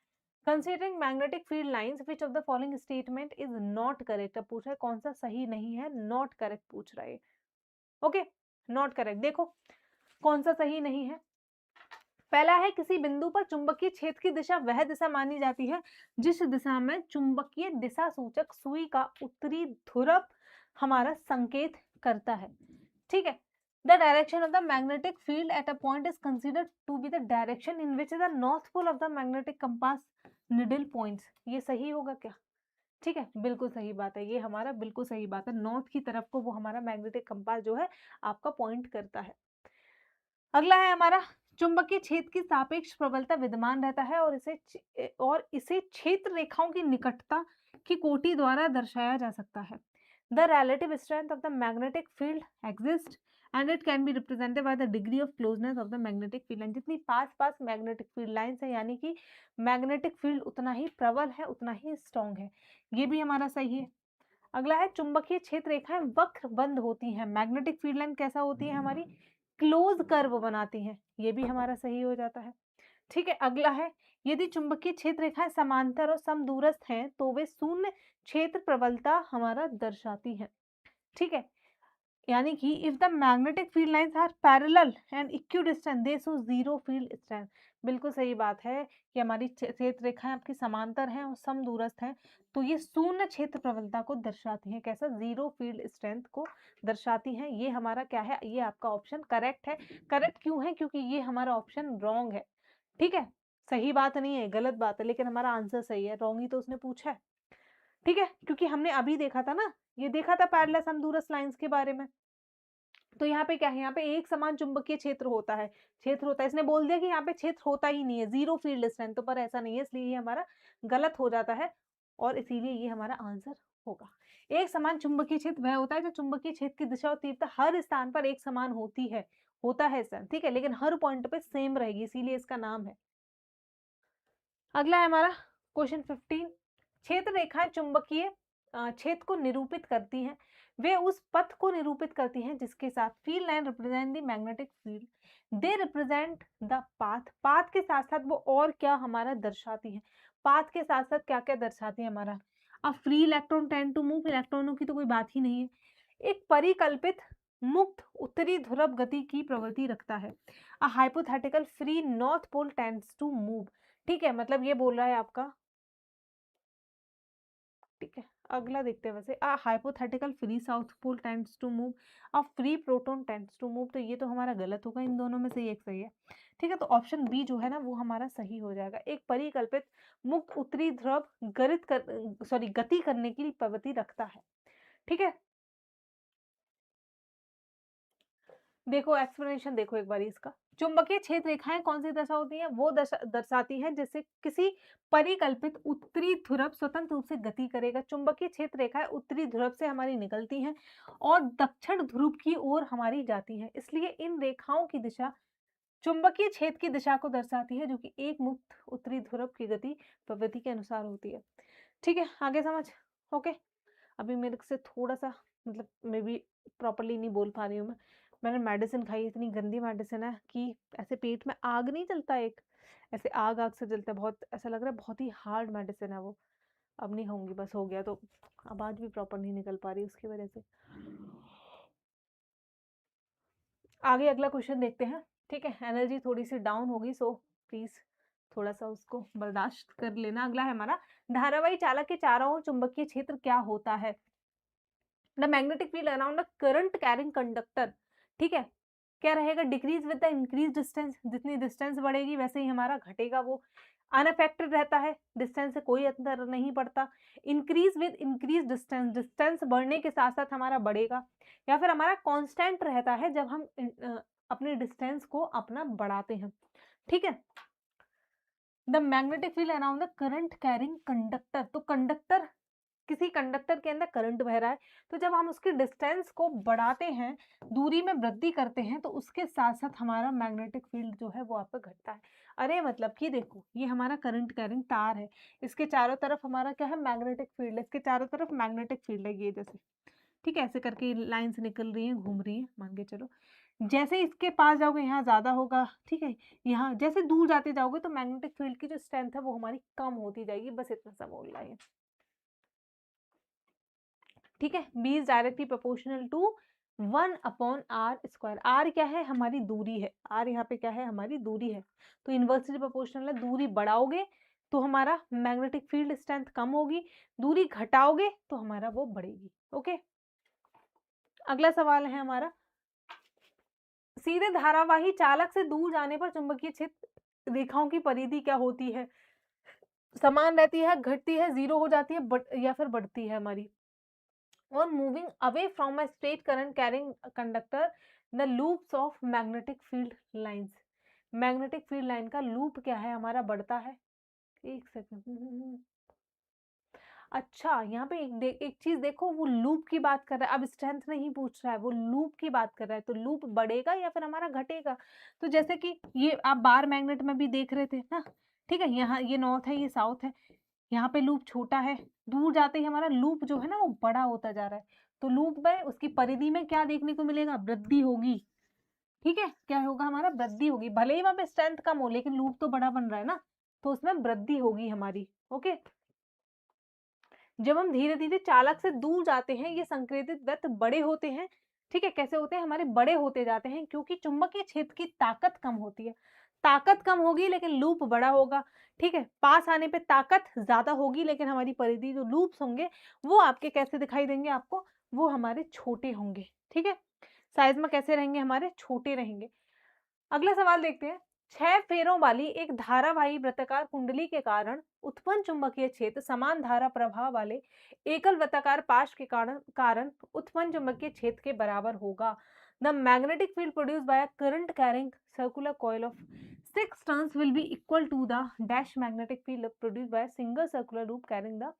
[SPEAKER 1] Considering magnetic field lines which of the following statement is not correct. अब पूछ रहा है कौन सा सही नहीं है, नॉट करेक्ट पूछ रहा है। Okay, not correct. देखो कौन सा सही नहीं है। पहला है, किसी बिंदु पर चुंबकीय क्षेत्र की दिशा वह दिशा मानी जाती है जिस दिशा में चुंबकीय दिशा सूचक सुई का उत्तरी ध्रुव हमारा संकेत करता है। ठीक है, the direction of the magnetic field at a point is considered to be the direction in which the north pole of the magnetic compass needle points। ये सही होगा क्या? ठीक है, बिल्कुल सही बात है, ये हमारा बिल्कुल सही बात है, नॉर्थ की तरफ को वो हमारा मैग्नेटिक कंपास जो है आपका पॉइंट करता है। अगला है हमारा, चुंबकीय क्षेत्र की सापेक्ष प्रबलता विद्यमान रहता है और इसे क्षेत्र रेखाओं की निकटता की कोटि द्वारा दर्शाया जा सकता है। The relative strength of the magnetic field exists and it can be represented by the degree of closeness of the magnetic field line। जितनी पास पास मैग्नेटिक फील्ड लाइंस है, यानी कि मैग्नेटिक फील्ड उतना ही प्रबल है, उतना ही स्ट्रॉन्ग है। ये भी हमारा सही है। अगला है, चुंबकीय क्षेत्र रेखाएं वक्र बंद होती हैं, मैग्नेटिक फील्ड लाइन कैसा होती है हमारी? क्लोज कर्व बनाती हैं। ये भी हमारा सही हो जाता है। ठीक है, अगला है, यदि चुंबकीय क्षेत्र रेखाएं समांतर और समदूरस्थ हैं तो वे शून्य क्षेत्र प्रबलता हमारा दर्शाती हैं। ठीक है, यानी कि if the magnetic field lines are parallel and equidistant they show zero field strength. बिल्कुल सही बात है कि हमारी क्षेत्र रेखाएं आपकी समांतर हैं और समदूरस्थ हैं, तो ये शून्य क्षेत्र प्रबलता को दर्शाती हैं। कैसा? जीरो फील्ड स्ट्रेंथ को दर्शाती हैं। ये हमारा क्या है? ये आपका ऑप्शन करेक्ट है। करेक्ट क्यों है? क्योंकि ये हमारा ऑप्शन रॉन्ग है। ठीक है, सही बात नहीं है, गलत बात है, लेकिन हमारा आंसर सही है। रॉन्ग ही तो उसने पूछा है। ठीक है, क्योंकि हमने अभी देखा था ना, ये देखा था पैरेलल समदूरस्थ लाइंस के बारे में। तो यहाँ पे क्या है? यहाँ पे एक समान चुंबकीय क्षेत्र होता है, इसने बोल दिया कि यहाँ पे क्षेत्र होता ही नहीं है, जीरो फील्ड स्ट्रेंथ, तो पर ऐसा नहीं है, इसलिए ये हमारा गलत हो जाता है और इसीलिए ये हमारा आंसर होगा। एक समान चुंबकीय क्षेत्र वह होता है जो चुंबकीय क्षेत्र की दिशा और तीव्रता हर स्थान पर एक समान होती है, होता है सर, ठीक है, लेकिन हर पॉइंट पे सेम रहेगी, इसीलिए इसका नाम है। अगला है हमारा क्वेश्चन 15, क्षेत्र रेखाएं चुंबकीय क्षेत्र को निरूपित करती हैं, वे उस पथ को निरूपित करती हैं जिसके साथ field line represent the magnetic field, they represent the path. Path के साथ साथ वो और क्या हमारा दर्शाती हैं? पाथ के साथ साथ क्या क्या दर्शाती है हमारा? अब free electron tend to move, इलेक्ट्रॉनों की तो कोई बात ही नहीं है। एक परिकल्पित मुक्त उत्तरी ध्रुव गति की प्रवृत्ति रखता है। A hypothetical free north pole tends to move. ठीक है, मतलब ये बोल रहा है आपका, ठीक है, अगला देखते हैं। वैसे hypothetical free south pole tends to move, a free proton tends to move, तो ये तो हमारा गलत होगा, इन दोनों में से एक सही है। ठीक है, तो ऑप्शन बी जो है ना वो हमारा सही हो जाएगा। एक परिकल्पित मुक्त उत्तरी ध्रुव गति करने की प्रवृत्ति रखता है। ठीक है, देखो एक्सप्लेनेशन देखो एक बारी इसका। चुंबकीय क्षेत्र रेखाएं कौन सी दशा होती हैं? वो दशा दर्शाती हैं जिससे किसी परिकल्पित उत्तरी ध्रुव स्वतंत्र रूप से गति करेगा। चुंबकीय क्षेत्र रेखाएं उत्तरी ध्रुव से हमारी निकलती हैं और दक्षिण ध्रुव की ओर हमारी जाती हैं। इसलिए इन रेखाओं की दिशा चुंबकीय क्षेत्र की दिशा को दर्शाती है, जो कि एक मुक्त उत्तरी ध्रुव की गति प्रवृत्ति के अनुसार होती है। ठीक है, आगे समझ? ओके। अभी मेरे से थोड़ा-सा मतलब मे बी प्रॉपर्ली नहीं बोल पा रही हूँ मैं। मैंने मेडिसिन खाई है, इतनी गंदी मेडिसिन है कि ऐसे पेट में आग नहीं जलता एक, ऐसे आग-आग से जलता है बहुत, ऐसा लग रहा है बहुत ही हार्ड मेडिसिन है वो। अब नहीं खाऊँगी, बस हो गया। तो आवाज़ भी प्रॉपर नहीं निकल पा रही उसकी वजह से। आगे अगला क्वेश्चन देखते हैं, ठीक है? एनर्जी थोड़ी-सी डाउन होगी, सो प्लीज़ थोड़ा-सा उसको बर्दाश्त कर लेना। अगला है हमारा, धारावाही चालक के चारों ओर चुंबकीय क्षेत्र क्या होता है? The magnetic field around the current carrying conductor, ठीक है? क्या रहेगा? Decrease with the increase distance, जितनी डिस्टेंस बढ़ेगी वैसे ही हमारा घटेगा वो। अनअफेक्टेड रहता है, डिस्टेंस से कोई अंतर नहीं पड़ता। Increase with increase distance, distance बढ़ने के साथ साथ हमारा बढ़ेगा। या फिर हमारा कांस्टेंट रहता है जब हम अपने डिस्टेंस को अपना बढ़ाते हैं, ठीक है? The magnetic field around the current carrying conductor, तो कंडक्टर, किसी कंडक्टर के अंदर करंट बह रहा है, तो जब हम उसकी डिस्टेंस को बढ़ाते हैं, दूरी में वृद्धि करते हैं, तो उसके साथ-साथ हमारा मैग्नेटिक फील्ड जो है वो आपका घटता है। अरे मतलब कि देखो, ये हमारा करंट कैरिंग तार है, इसके चारों तरफ हमारा क्या है? मैग्नेटिक फील्ड है, इसके चारों तरफ मैग्नेटिक फील्ड है ये जैसे, ठीक है? ऐसे करके लाइन्स निकल रही हैं, घूम रही हैं, मान के चलो। जैसे इसके पास जाओगे यहाँ ज़्यादा होगा, ठीक है? यहाँ जैसे दूर जाते जाओगे तो मैग्नेटिक फील्ड की जो स्ट्रेंथ है वो हमारी कम होती जाएगी, बस इतना सा बोलना है। ठीक है? B is directly proportional to 1/r²। R क्या है? हमारी दूरी है। आर यहाँ पे क्या है? हमारी दूरी है। तो इनवर्सली प्रोपोर्शनल है, दूरी बढ़ाओगे तो हमारा मैग्नेटिक फील्ड स्ट्रेंथ कम होगी, दूरी घटाओगे तो हमारा वो बढ़ेगी। ओके, अगला सवाल है हमारा, सीधे धारावाही चालक से दूर जाने पर चुंबकीय क्षेत्र रेखाओं की परिधि क्या होती है? समान रहती है, घटती है, जीरो हो जाती है, या फिर बढ़ती है हमारी। On moving away from a straight current carrying conductor, the loops of magnetic field lines, magnetic field line का लूप क्या है? हमारा बढ़ता है। एक सेकंड, अच्छा यहाँ पे एक चीज देखो, वो लूप की बात कर रहा है, अब स्ट्रेंथ नहीं पूछ रहा है, वो लूप की बात कर रहा है, तो लूप बढ़ेगा या फिर हमारा घटेगा? तो जैसे कि ये आप बार मैग्नेट में भी देख रहे थे ना, ठीक है? यहाँ ये नॉर्थ है, ये साउथ है, यहाँ पे लूप छोटा है, दूर जाते ही हमारा लूप जो है ना वो बड़ा होता जा रहा है। तो लूप में उसकी परिधि में क्या देखने को मिलेगा? वृद्धि होगी, ठीक है? क्या होगा? हमारा वृद्धि होगी, भले ही वहां पे स्ट्रेंथ कम हो लेकिन लूप तो बड़ा बन रहा है ना, तो उसमें वृद्धि होगी हमारी। ओके, जब हम धीरे धीरे चालक से दूर जाते हैं, ये संकेतित वृत्त बड़े होते हैं, ठीक है? कैसे होते हैं? हमारे बड़े होते जाते हैं क्योंकि चुंबकीय क्षेत्र की ताकत कम होती है। ताकत कम होगी लेकिन लूप बड़ा होगा, ठीक है? पास आने पे ताकत ज्यादा होगी लेकिन हमारी परिधि जो लूप्स होंगे वो आपके कैसे दिखाई देंगे आपको? वो हमारे छोटे होंगे, ठीक है? साइज में कैसे रहेंगे? हमारे छोटे रहेंगे। अगला सवाल देखते हैं, 6 फेरों वाली एक धारावाही वृत्ताकार कुंडली के कारण उत्पन्न चुंबकीय क्षेत्र समान धारा प्रवाह वाले एकल वृत्ताकार पाश के कारण कारण उत्पन्न चुंबकीय क्षेत्र के बराबर होगा। The magnetic field produced by a current carrying circular coil of 6 turns will be equal to the dash magnetic field produced by single circular loop carrying the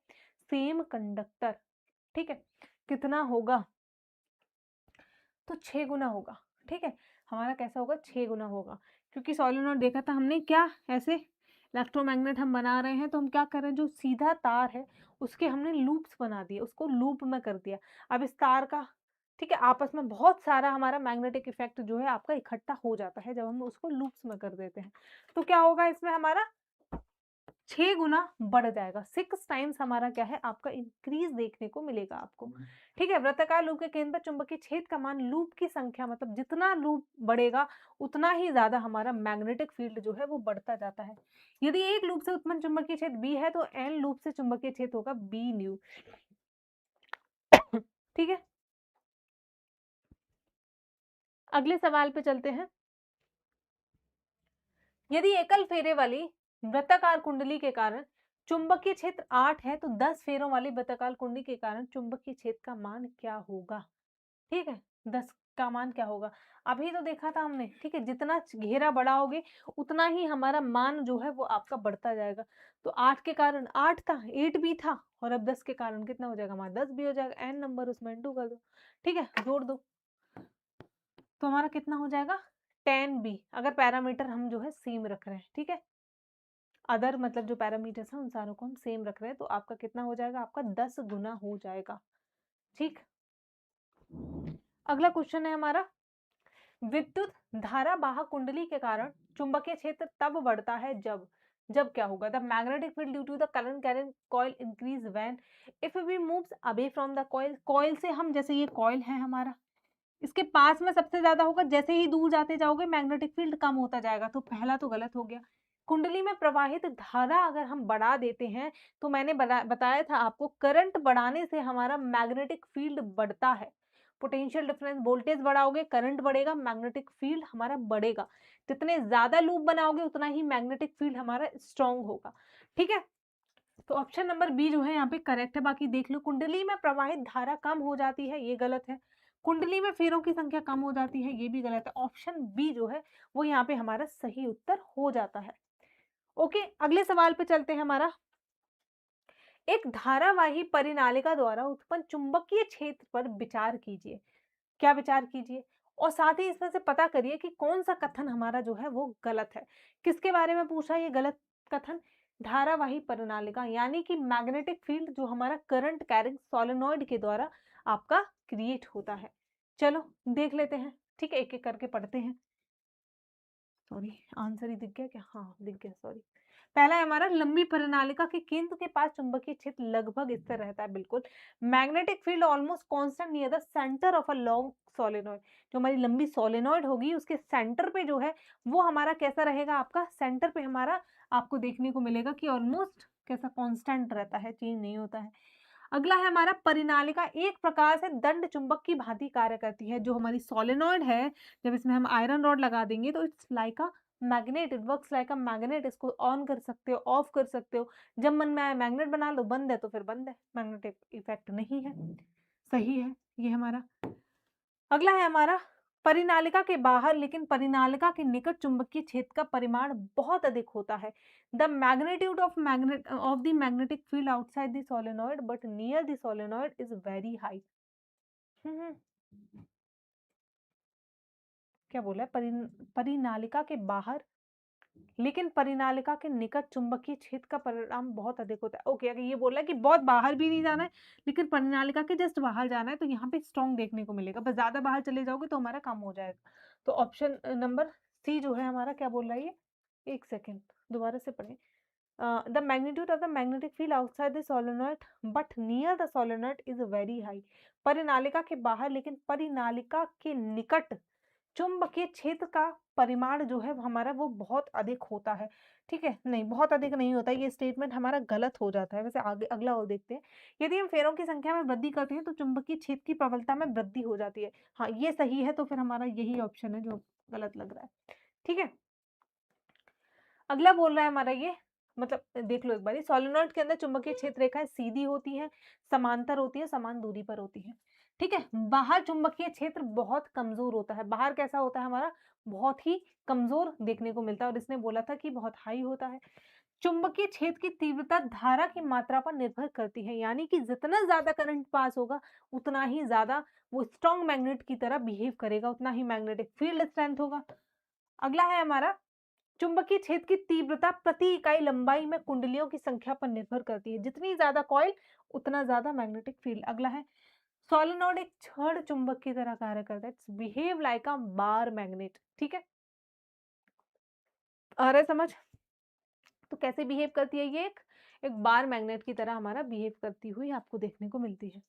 [SPEAKER 1] same conductor, ठीक है? कितना होगा? तो 6 गुना होगा, ठीक है? हमारा कैसा होगा? 6 गुना होगा, क्योंकि सोलेनोइड देखा था हमने क्या, ऐसे इलेक्ट्रोमैग्नेट हम बना रहे हैं तो हम क्या कर रहे हैं, जो सीधा तार है उसके हमने लूप्स बना दिए, उसको लूप में कर दिया। अब इस तार का, ठीक है, आपस में बहुत सारा हमारा मैग्नेटिक इफेक्ट जो है आपका इकट्ठा हो जाता है जब हम उसको लूप्स में कर देते हैं। तो क्या होगा इसमें? हमारा 6 गुना बढ़ जाएगा, 6 टाइम्स हमारा क्या है? आपका इंक्रीज देखने को मिलेगा आपको, ठीक है? वृत्ताकार लूप के केंद्र पर चुंबकीय क्षेत्र का मान लूप की संख्या, मतलब जितना लूप बढ़ेगा उतना ही ज्यादा हमारा मैग्नेटिक फील्ड जो है वो बढ़ता जाता है। यदि एक लूप से उत्पन्न चुंबकीय क्षेत्र बी है तो एन लूप से चुंबकीय क्षेत्र होगा बी न्यू, ठीक है? अगले सवाल पे चलते हैं, यदि एकल फेरे वाली वृत्ताकार कुंडली के कारण चुंबकीय क्षेत्र 8 है तो 10 फेरों वाली वृत्ताकार कुंडली के कारण चुंबकीय क्षेत्र का मान क्या होगा? ठीक है, 10 का मान क्या होगा? अभी तो देखा था हमने, ठीक है? जितना घेरा बढ़ाओगे उतना ही हमारा मान जो है वो आपका बढ़ता जाएगा। तो 8 के कारण 8 था, 8 भी था और अब 10 के कारण कितना हो जाएगा हमारा? 10 भी हो जाएगा। n नंबर उसमें इंटू कर दो, ठीक है? जोड़ दो। तो हमारा कितना हो जाएगा? 10b, अगर पैरामीटर हम जो है सेम रख रहे हैं, ठीक है? अदर मतलब जो पैरामीटर्स हैं उन सारों को हम सेम रख रहे हैं, तो आपका कितना हो जाएगा? आपका 10 गुना हो जाएगा, ठीक? अगला क्वेश्चन है हमारा, विद्युत धारा वाहक कुंडली के कारण चुंबकीय क्षेत्र तब बढ़ता है जब जब क्या होगा? The magnetic field due to the current carrying coil increase when if we moves away from the coil. Coil से हम, जैसे ये कॉइल है हमारा, इसके पास में सबसे ज्यादा होगा, जैसे ही दूर जाते जाओगे मैग्नेटिक फील्ड कम होता जाएगा। तो पहला तो गलत हो गया। कुंडली में प्रवाहित धारा अगर हम बढ़ा देते हैं, तो मैंने बताया था आपको, करंट बढ़ाने से हमारा मैग्नेटिक फील्ड बढ़ता है। पोटेंशियल डिफरेंस, वोल्टेज बढ़ाओगे करंट बढ़ेगा, मैग्नेटिक फील्ड हमारा बढ़ेगा। जितने ज्यादा लूप बनाओगे उतना ही मैग्नेटिक फील्ड हमारा स्ट्रांग होगा, ठीक है? तो ऑप्शन नंबर बी जो है यहाँ पे करेक्ट है। बाकी देख लो, कुंडली में प्रवाहित धारा कम हो जाती है, ये गलत है। कुंडली में फेरों की संख्या कम हो जाती है, ये भी गलत है। ऑप्शन बी जो है वो यहाँ पे हमारा सही उत्तर हो जाता है। ओके, अगले सवाल पे चलते हैं हमारा। एक धारावाही परिनालिका द्वारा उत्पन्न चुंबकीय क्षेत्र पर विचार कीजिए। क्या विचार कीजिए? और साथ ही इसमें से पता करिए कि कौन सा कथन हमारा जो है वो गलत है। किसके बारे में पूछा ये गलत कथन? धारावाही परिनालिका, यानी कि मैग्नेटिक फील्ड जो हमारा करंट कैरिंग सोलेनॉइड के द्वारा आपका क्रिएट होता है। चलो देख लेते हैं, ठीक है? एक एक करके पढ़ते हैं। सॉरी, आंसर ही दिख गया क्या? हाँ दिख गया, सॉरी। पहला है हमारा, लंबी परिनालिका के केंद्र के पास चुंबकीय क्षेत्र लगभग स्थिर रहता है, बिल्कुल। Magnetic field almost constant near the centre of a long solenoid. जो हमारी लंबी सोलेनॉइड होगी उसके सेंटर पे जो है वो हमारा कैसा रहेगा? आपका सेंटर पे हमारा आपको देखने को मिलेगा कि ऑलमोस्ट कैसा कांस्टेंट रहता है, चेंज नहीं होता है। अगला है हमारा, परिनालिका एक प्रकार से दंड चुंबक की भांति कार्य करती है। जो हमारी सोलेनॉइड है, जब इसमें हम आयरन रॉड लगा देंगे तो it's like a magnet, it works like a magnet. इसको ऑन कर सकते हो, ऑफ कर सकते हो, जब मन में आए मैग्नेट बना लो, बंद है तो फिर बंद है, मैग्नेटिक इफेक्ट नहीं है। सही है ये हमारा। अगला है हमारा, परिनालिका के बाहर लेकिन परिनालिका के निकट चुंबकीय क्षेत्र का परिमाण बहुत अधिक होता है। The magnitude of the magnetic field outside the solenoid but near the solenoid is very high. क्या बोला है? परिनालिका के बाहर लेकिन परिनालिका के निकट चुंबकीय क्षेत्र का परिणाम बहुत अधिक होता है। ओके, अगर ये बोला है कि बहुत बाहर भी नहीं जाना है लेकिन परिनालिका के जस्ट बाहर जाना है, तो यहाँ पे स्ट्रॉन्ग देखने को मिलेगा। बस ज्यादा बाहर चले जाओगे तो हमारा कम हो जाएगा। तो ऑप्शन नंबर सी जो है हमारा, क्या बोल रहा है ये? एक सेकेंड, दोबारा से पढ़े। The magnitude of the magnetic field outside the solenoid but near the solenoid is very high. परिनालिका के बाहर लेकिन परिनालिका के निकट चुंबकीय क्षेत्र का परिमाण जो है हमारा वो बहुत अधिक होता है, ठीक है? नहीं, बहुत अधिक नहीं होता, ये स्टेटमेंट हमारा गलत हो जाता है। वैसे आगे अगला और देखते हैं। यदि हम फेरों की संख्या में वृद्धि करते हैं तो चुंबकीय क्षेत्र की प्रबलता में वृद्धि हो जाती है। हाँ ये सही है, तो फिर हमारा यही ऑप्शन है जो गलत लग रहा है, ठीक है? अगला बोल रहा है हमारा ये, मतलब देख लो एक बारी, सोलेनॉइड के अंदर चुंबकीय क्षेत्र रेखाएं सीधी होती हैं, समांतर होती है, समान दूरी पर होती है, ठीक है? बाहर चुंबकीय क्षेत्र बहुत कमजोर होता है। बाहर कैसा होता है हमारा? बहुत ही कमजोर देखने को मिलता है, और इसने बोला था कि बहुत हाई होता है। चुंबकीय क्षेत्र की तीव्रता धारा की मात्रा पर निर्भर करती है, यानी कि जितना ज्यादा करंट पास होगा उतना ही ज्यादा वो स्ट्रॉन्ग मैग्नेट की तरह बिहेव करेगा, उतना ही मैग्नेटिक फील्ड स्ट्रेंथ होगा। अगला है हमारा, चुंबकीय क्षेत्र की तीव्रता प्रति इकाई लंबाई में कुंडलियों की संख्या पर निर्भर करती है। जितनी ज्यादा कॉइल उतना ज्यादा मैग्नेटिक फील्ड। अगला है, सोलेनॉइड एक छड़ चुंबक की तरह कार्य करता है, it's behave like a bar magnet, ठीक है? आ रहा है समझ? तो कैसे बिहेव करती है ये? एक बार मैग्नेट की तरह हमारा बिहेव करती हुई आपको देखने को मिलती है।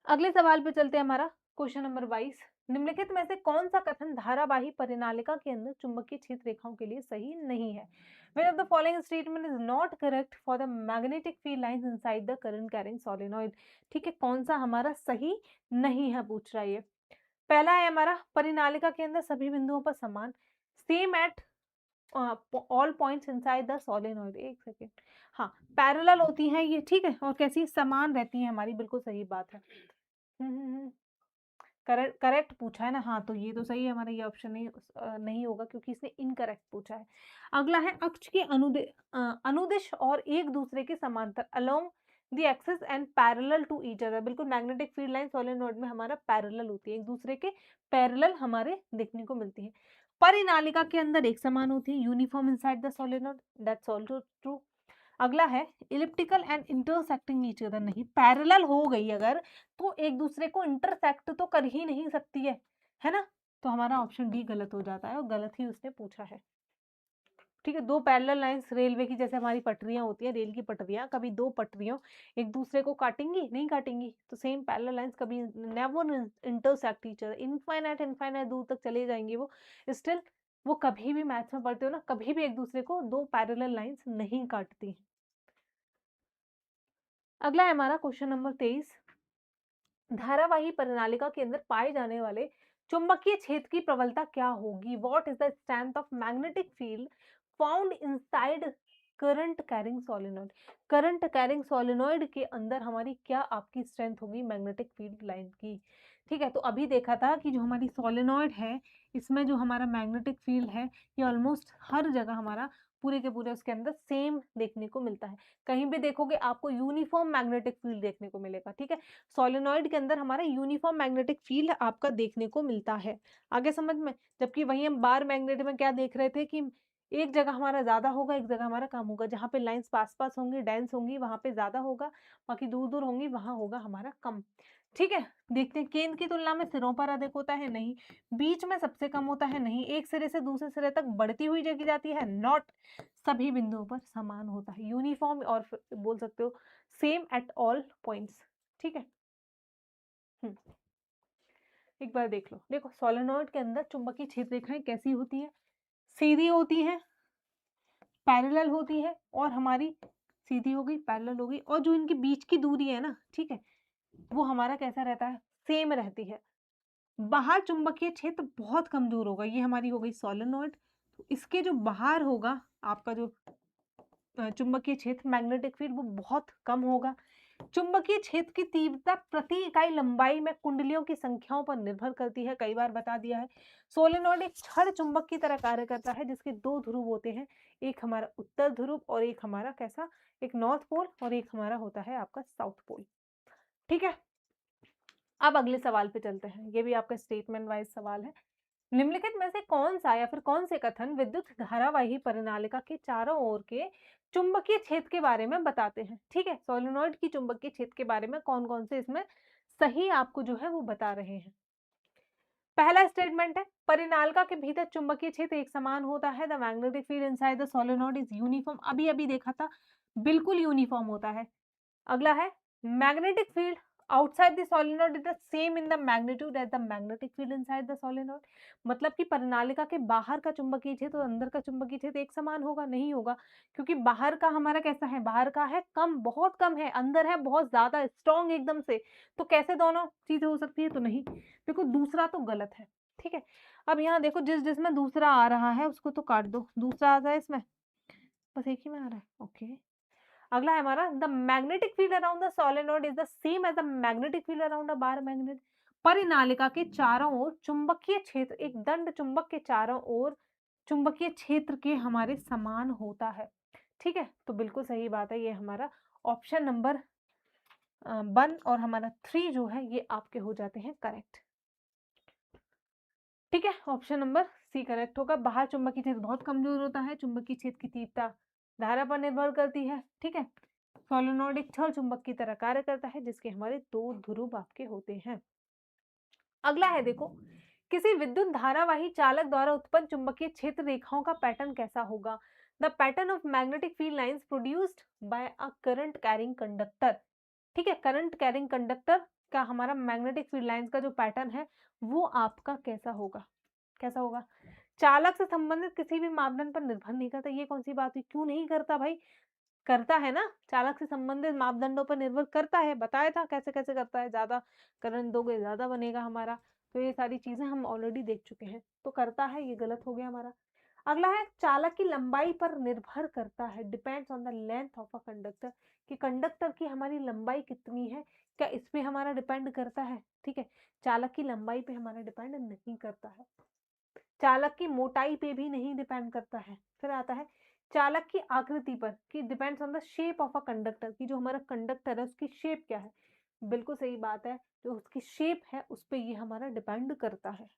[SPEAKER 1] अगले सवाल पे चलते हैं हमारा, क्वेश्चन नंबर 22। निम्नलिखित में से कौन सा कथन धारावाही परिनालिका के अंदर चुंबकीय क्षेत्र रेखाओं के लिए सही नहीं है? Which of the following statement is not correct for the magnetic field lines inside the current carrying solenoid? ठीक है, कौन सा हमारा सही नहीं है पूछ रहा है ये। पहला है हमारा, परिनालिका के अंदर सभी बिंदुओं पर समान, same at all points inside the solenoid. एक सेकेंड, हाँ पैरेलल होती हैं ये, ठीक है? और कैसी? समान रहती हैं हमारी, बिल्कुल सही बात है। करेक्ट करेक्ट पूछा है ना, हाँ, तो ये तो सही है हमारा, ये ऑप्शन नहीं नहीं होगा क्योंकि इसने इनकरेक्ट पूछा है। अगला है अक्ष के अनुदिश और एक दूसरे के समांतर along the axis and parallel to each other. बिल्कुल मैग्नेटिक फील्ड लाइन सोलेनोइड में हमारा पैरेलल होती है, एक दूसरे के पैरेलल हमारे देखने को मिलती है। परिनालिका के अंदर एक समान होती है, uniform inside the solenoid, that's also true. अगला है elliptical and intersecting each other, नहीं, पैरेलल हो गई अगर तो एक दूसरे को इंटरसेक्ट तो कर ही नहीं सकती है ना? तो हमारा ऑप्शन डी गलत हो जाता है और गलत ही उसने पूछा है। ठीक है, दो पैरेलल लाइंस रेलवे की जैसे हमारी पटरियां होती हैं, रेल की पटरियां, कभी दो पटरियों एक दूसरे को काटेंगी नहीं काटेंगी, तो सेम पैरेलल लाइंस कभी never intersect each other, infinite infinite दूर तक चले जाएंगे वो, स्टिल वो कभी भी मैथ्स में पढ़ते हो ना, कभी भी एक दूसरे को दो पैरेलल लाइंस नहीं काटती। अगला है हमारा क्वेश्चन नंबर 23, धारावाही परिनालिका के अंदर पाए जाने वाले चुंबकीय क्षेत्र की प्रबलता क्या होगी? What is the strength of magnetic field found inside current carrying solenoid? Current carrying solenoid के अंदर हमारी क्या आपकी स्ट्रेंथ होगी मैग्नेटिक फील्ड लाइन की? ठीक है, तो अभी देखा था कि जो हमारी सोलेनोइड है इसमें जो हमारा मैग्नेटिक फील्ड है ये ऑलमोस्ट हर जगह हमारा पूरे के पूरे उसके अंदर सेम देखने को मिलता है। कहीं भी देखोगे आपको यूनिफॉर्म मैग्नेटिक फील्ड देखने को मिलेगा। ठीक है, सोलेनॉइड के अंदर हमारा यूनिफॉर्म मैग्नेटिक फील्ड आपका देखने को मिलता है। आगे समझ में? जबकि वहीं हम बार मैग्नेट में क्या देख रहे थे कि एक जगह हमारा ज़्यादा होगा, एक जगह हमारा कम होगा। जहाँ पे लाइन्स पास-पास होंगी, डेंस होंगी, वहाँ पे ज़्यादा होगा, बाकी दूर-दूर होंगी, वहाँ होगा हमारा कम। ठीक है? देखते हैं केंद्र की तुलना में सिरों पर अधिक होता है, नहीं। बीच में सबसे कम होता है, नहीं। एक सिरे से दूसरे सिरे तक बढ़ती हुई जगी जाती है, नॉट। सभी बिंदुओं पर समान होता है, यूनिफॉर्म और फिर बोल सकते हो सेम एट ऑल पॉइंट्स। ठीक है? हुँ। एक बार देख लो। देखो सोलेनॉइड के अंदर चुंबकीय क्षेत्र रेखाएँ कैसी होती हैं? सीधी होती हैं, पैरेलल होती है और हमारी सीधी हो गई, पैरेलल हो गई और जो इनके बीच की दूरी है ना, ठीक है? वो हमारा कैसा रहता है? सेम रहती है। बाहर चुंबकीय क्षेत्र बहुत कमज़ोर होगा, ये हमारी हो गई सोलेनॉइड। तो इसके जो बाहर होगा आपका जो चुंबकीय क्षेत्र मैग्नेटिक फील्ड वो बहुत कम होगा। चुंबकीय क्षेत्र की तीव्रता प्रति इकाई लंबाई में कुंडलियों की संख्याओं पर निर्भर करती है, कई बार बता दिया है। सोलेनॉइड एक छड़ चुंबक की तरह कार्य करता है जिसके दो ध्रुव होते हैं, एक हमारा उत्तर ध्रुव और एक हमारा कैसा, एक नॉर्थ पोल और एक हमारा होता है आपका साउथ पोल। ठीक है, अब अगले सवाल पे चलते हैं, ये भी आपका स्टेटमेंट वाइज सवाल है। निम्नलिखित में से कौन सा या फिर कौन से कथन विद्युत धारावाही परिनालिका के चारों ओर के चुंबकीय क्षेत्र के बारे में बताते हैं? ठीक है, सोलेनॉइड की चुंबकीय क्षेत्र के बारे में कौन-कौन से इसमें सही आपको जो है वो बता रहे हैं। पहला स्टेटमेंट है परिनालिका के भीतर चुंबकीय क्षेत्र एक समान होता है, the magnetic field inside the solenoid is uniform. अभी-अभी देखा था, बिल्कुल यूनिफॉर्म होता है। अगला है magnetic field outside the solenoid is the same in the magnitude as the magnetic field inside the solenoid. मतलब कि परिनालिका के बाहर का चुंबकीय क्षेत्र और अंदर का चुंबकीय क्षेत्र एक समान होगा? नहीं होगा, क्योंकि बाहर का हमारा कैसा है, बाहर का है कम, बहुत कम है, अंदर है बहुत ज्यादा स्ट्रॉन्ग एकदम से। तो कैसे दोनों चीजें हो सकती है? तो नहीं। देखो दूसरा तो गलत है। ठीक है, अब यहाँ देखो जिस जिसमें दूसरा आ रहा है उसको तो काट दो, दूसरा आ जाए इसमें, बस एक ही में आ रहा है। ओके, अगला है हमारा the magnetic field around the solenoid is the same as the magnetic field around a bar magnet. परिनालिका के चारों ओर चुंबकीय क्षेत्र एक दंड चुंबक के चारों ओर चुंबकीय क्षेत्र के हमारे समान होता है। ठीक है, तो बिल्कुल सही बात है, ये हमारा ऑप्शन नंबर 1 और हमारा 3 जो है ये आपके हो जाते हैं करेक्ट। ठीक है, ऑप्शन नंबर सी करेक्ट होगा। बाहर चुंबकीय क्षेत्र बहुत कमजोर होता है, चुंबकीय क्षेत्र की तीव्रता धारा पर निर्भर करती है। ठीक है, सोलेनोइड एक छड़ चुंबक की तरह कार्य करता है जिसके हमारे दो ध्रुव आपके होते हैं। अगला है देखो, किसी विद्युत धारावाही चालक द्वारा उत्पन्न चुंबकीय क्षेत्र रेखाओं का पैटर्न कैसा होगा? The pattern of magnetic field lines produced by a current carrying conductor. ठीक है, करंट कैरिंग कंडक्टर का हमारा मैग्नेटिक फील्ड लाइंस का जो पैटर्न है वो आपका कैसा होगा? कैसा होगा? चालक से संबंधित किसी भी मापदंड पर निर्भर नहीं करता। ये कौन सी बात हुई? क्यों नहीं करता भाई? करता है ना, चालक से संबंधित मापदंडों पर निर्भर करता है, बताया था कैसे-कैसे करता है, ज़्यादा करंट दोगे ज़्यादा बनेगा हमारा, तो ये सारी चीज़ें हम ऑलरेडी देख चुके हैं, तो करता है, ये गलत हो गया हमारा। अगला है चालक की लंबाई पर निर्भर करता है, depends on the length of a conductor, कि कंडक्टर की हमारी लंबाई कितनी है, क्या इस पे हमारा डिपेंड करता है? ठीक है, चालक की लंबाई पे हमारा डिपेंड नहीं करता है, चालक की मोटाई पे भी नहीं डिपेंड करता है। फिर आता है चालक की आकृति पर, कि depends on the shape of a conductor, की जो हमारा कंडक्टर है उसकी शेप क्या है। बिल्कुल सही बात है, जो उसकी शेप है उस पे ये हमारा डिपेंड करता है।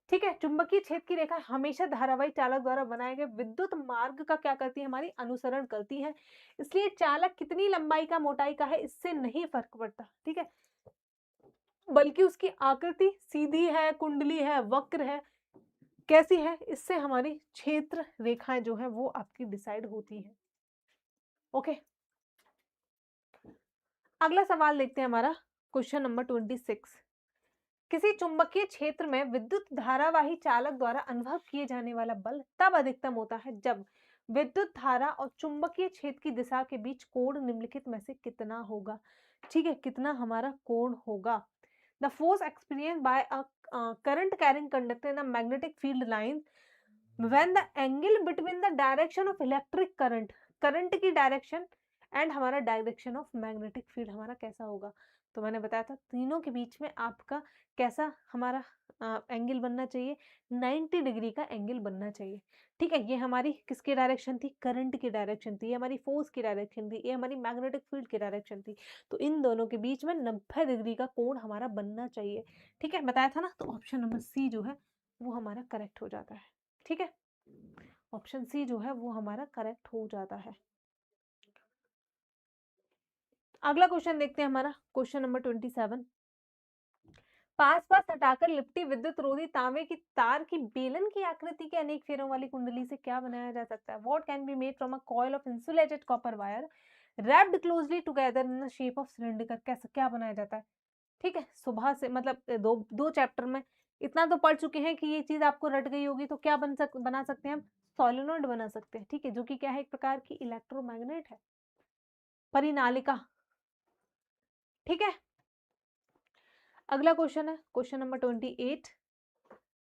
[SPEAKER 1] ठीक है, चुंबकीय क्षेत्र की रेखा हमेशा धारावाही चालक द्वारा बनाए गए विद्युत मार्ग का क्या करती है, हमारी अनुसरण करती है। इसलिए चालक कितनी लंबाई का मोटाई का है इससे नहीं फर्क पड़ता, ठीक है, बल्कि उसकी आकृति सीधी है, कुंडली है, वक्र है, कैसी है, इससे हमारी क्षेत्र रेखाएं जो है वो आपकी डिसाइड होती है। ओके, अगला सवाल देखते हैं हमारा क्वेश्चन नंबर 26। किसी चुंबकीय क्षेत्र में विद्युत धारावाही चालक द्वारा अनुभव किए जाने वाला बल तब अधिकतम होता है जब विद्युत धारा और चुंबकीय क्षेत्र की दिशा के बीच कोण निम्नलिखित में से कितना होगा। ठीक है, कितना हमारा कोण होगा। The force experience by a current carrying conductor in the magnetic field line when the angle between the direction of electric current, current की डायरेक्शन एंड हमारा डायरेक्शन ऑफ मैग्नेटिक फील्ड हमारा कैसा होगा। तो मैंने बताया था तीनों के बीच में आपका कैसा हमारा एंगल बनना चाहिए, 90 डिग्री का एंगल बनना चाहिए। ठीक है, ये हमारी किसकी डायरेक्शन थी, करंट की डायरेक्शन थी, ये हमारी फोर्स की डायरेक्शन थी, ये हमारी मैग्नेटिक फील्ड की डायरेक्शन थी। तो इन दोनों के बीच में 90 डिग्री का कोण हमारा बनना चाहिए। ठीक है, बताया था ना, तो ऑप्शन नंबर सी जो है वो हमारा करेक्ट हो जाता है। ठीक है, ऑप्शन सी जो है वो हमारा करेक्ट हो जाता है। अगला क्वेश्चन देखते हैं हमारा क्वेश्चन नंबर 27। पास पास हटाकर लिपटी विद्युत रोधी तांबे की तार की बेलन की आकृति के अनेक फेरों वाली कुंडली से क्या बनाया जा सकता है। What can be made from a coil of insulated copper wire wrapped closely together in the shape of cylinder. कैसे क्या बनाया जाता है। ठीक है, सुबह से मतलब दो दो चैप्टर में इतना तो पढ़ चुके हैं कि ये चीज आपको रट गई होगी। तो क्या बना सकते हैं हम, सोलेनोइड बना सकते हैं। ठीक है, जो कि क्या है, एक प्रकार की इलेक्ट्रोमैग्नेट है, परिनालिका। ठीक है, अगला क्वेश्चन है क्वेश्चन नंबर 28।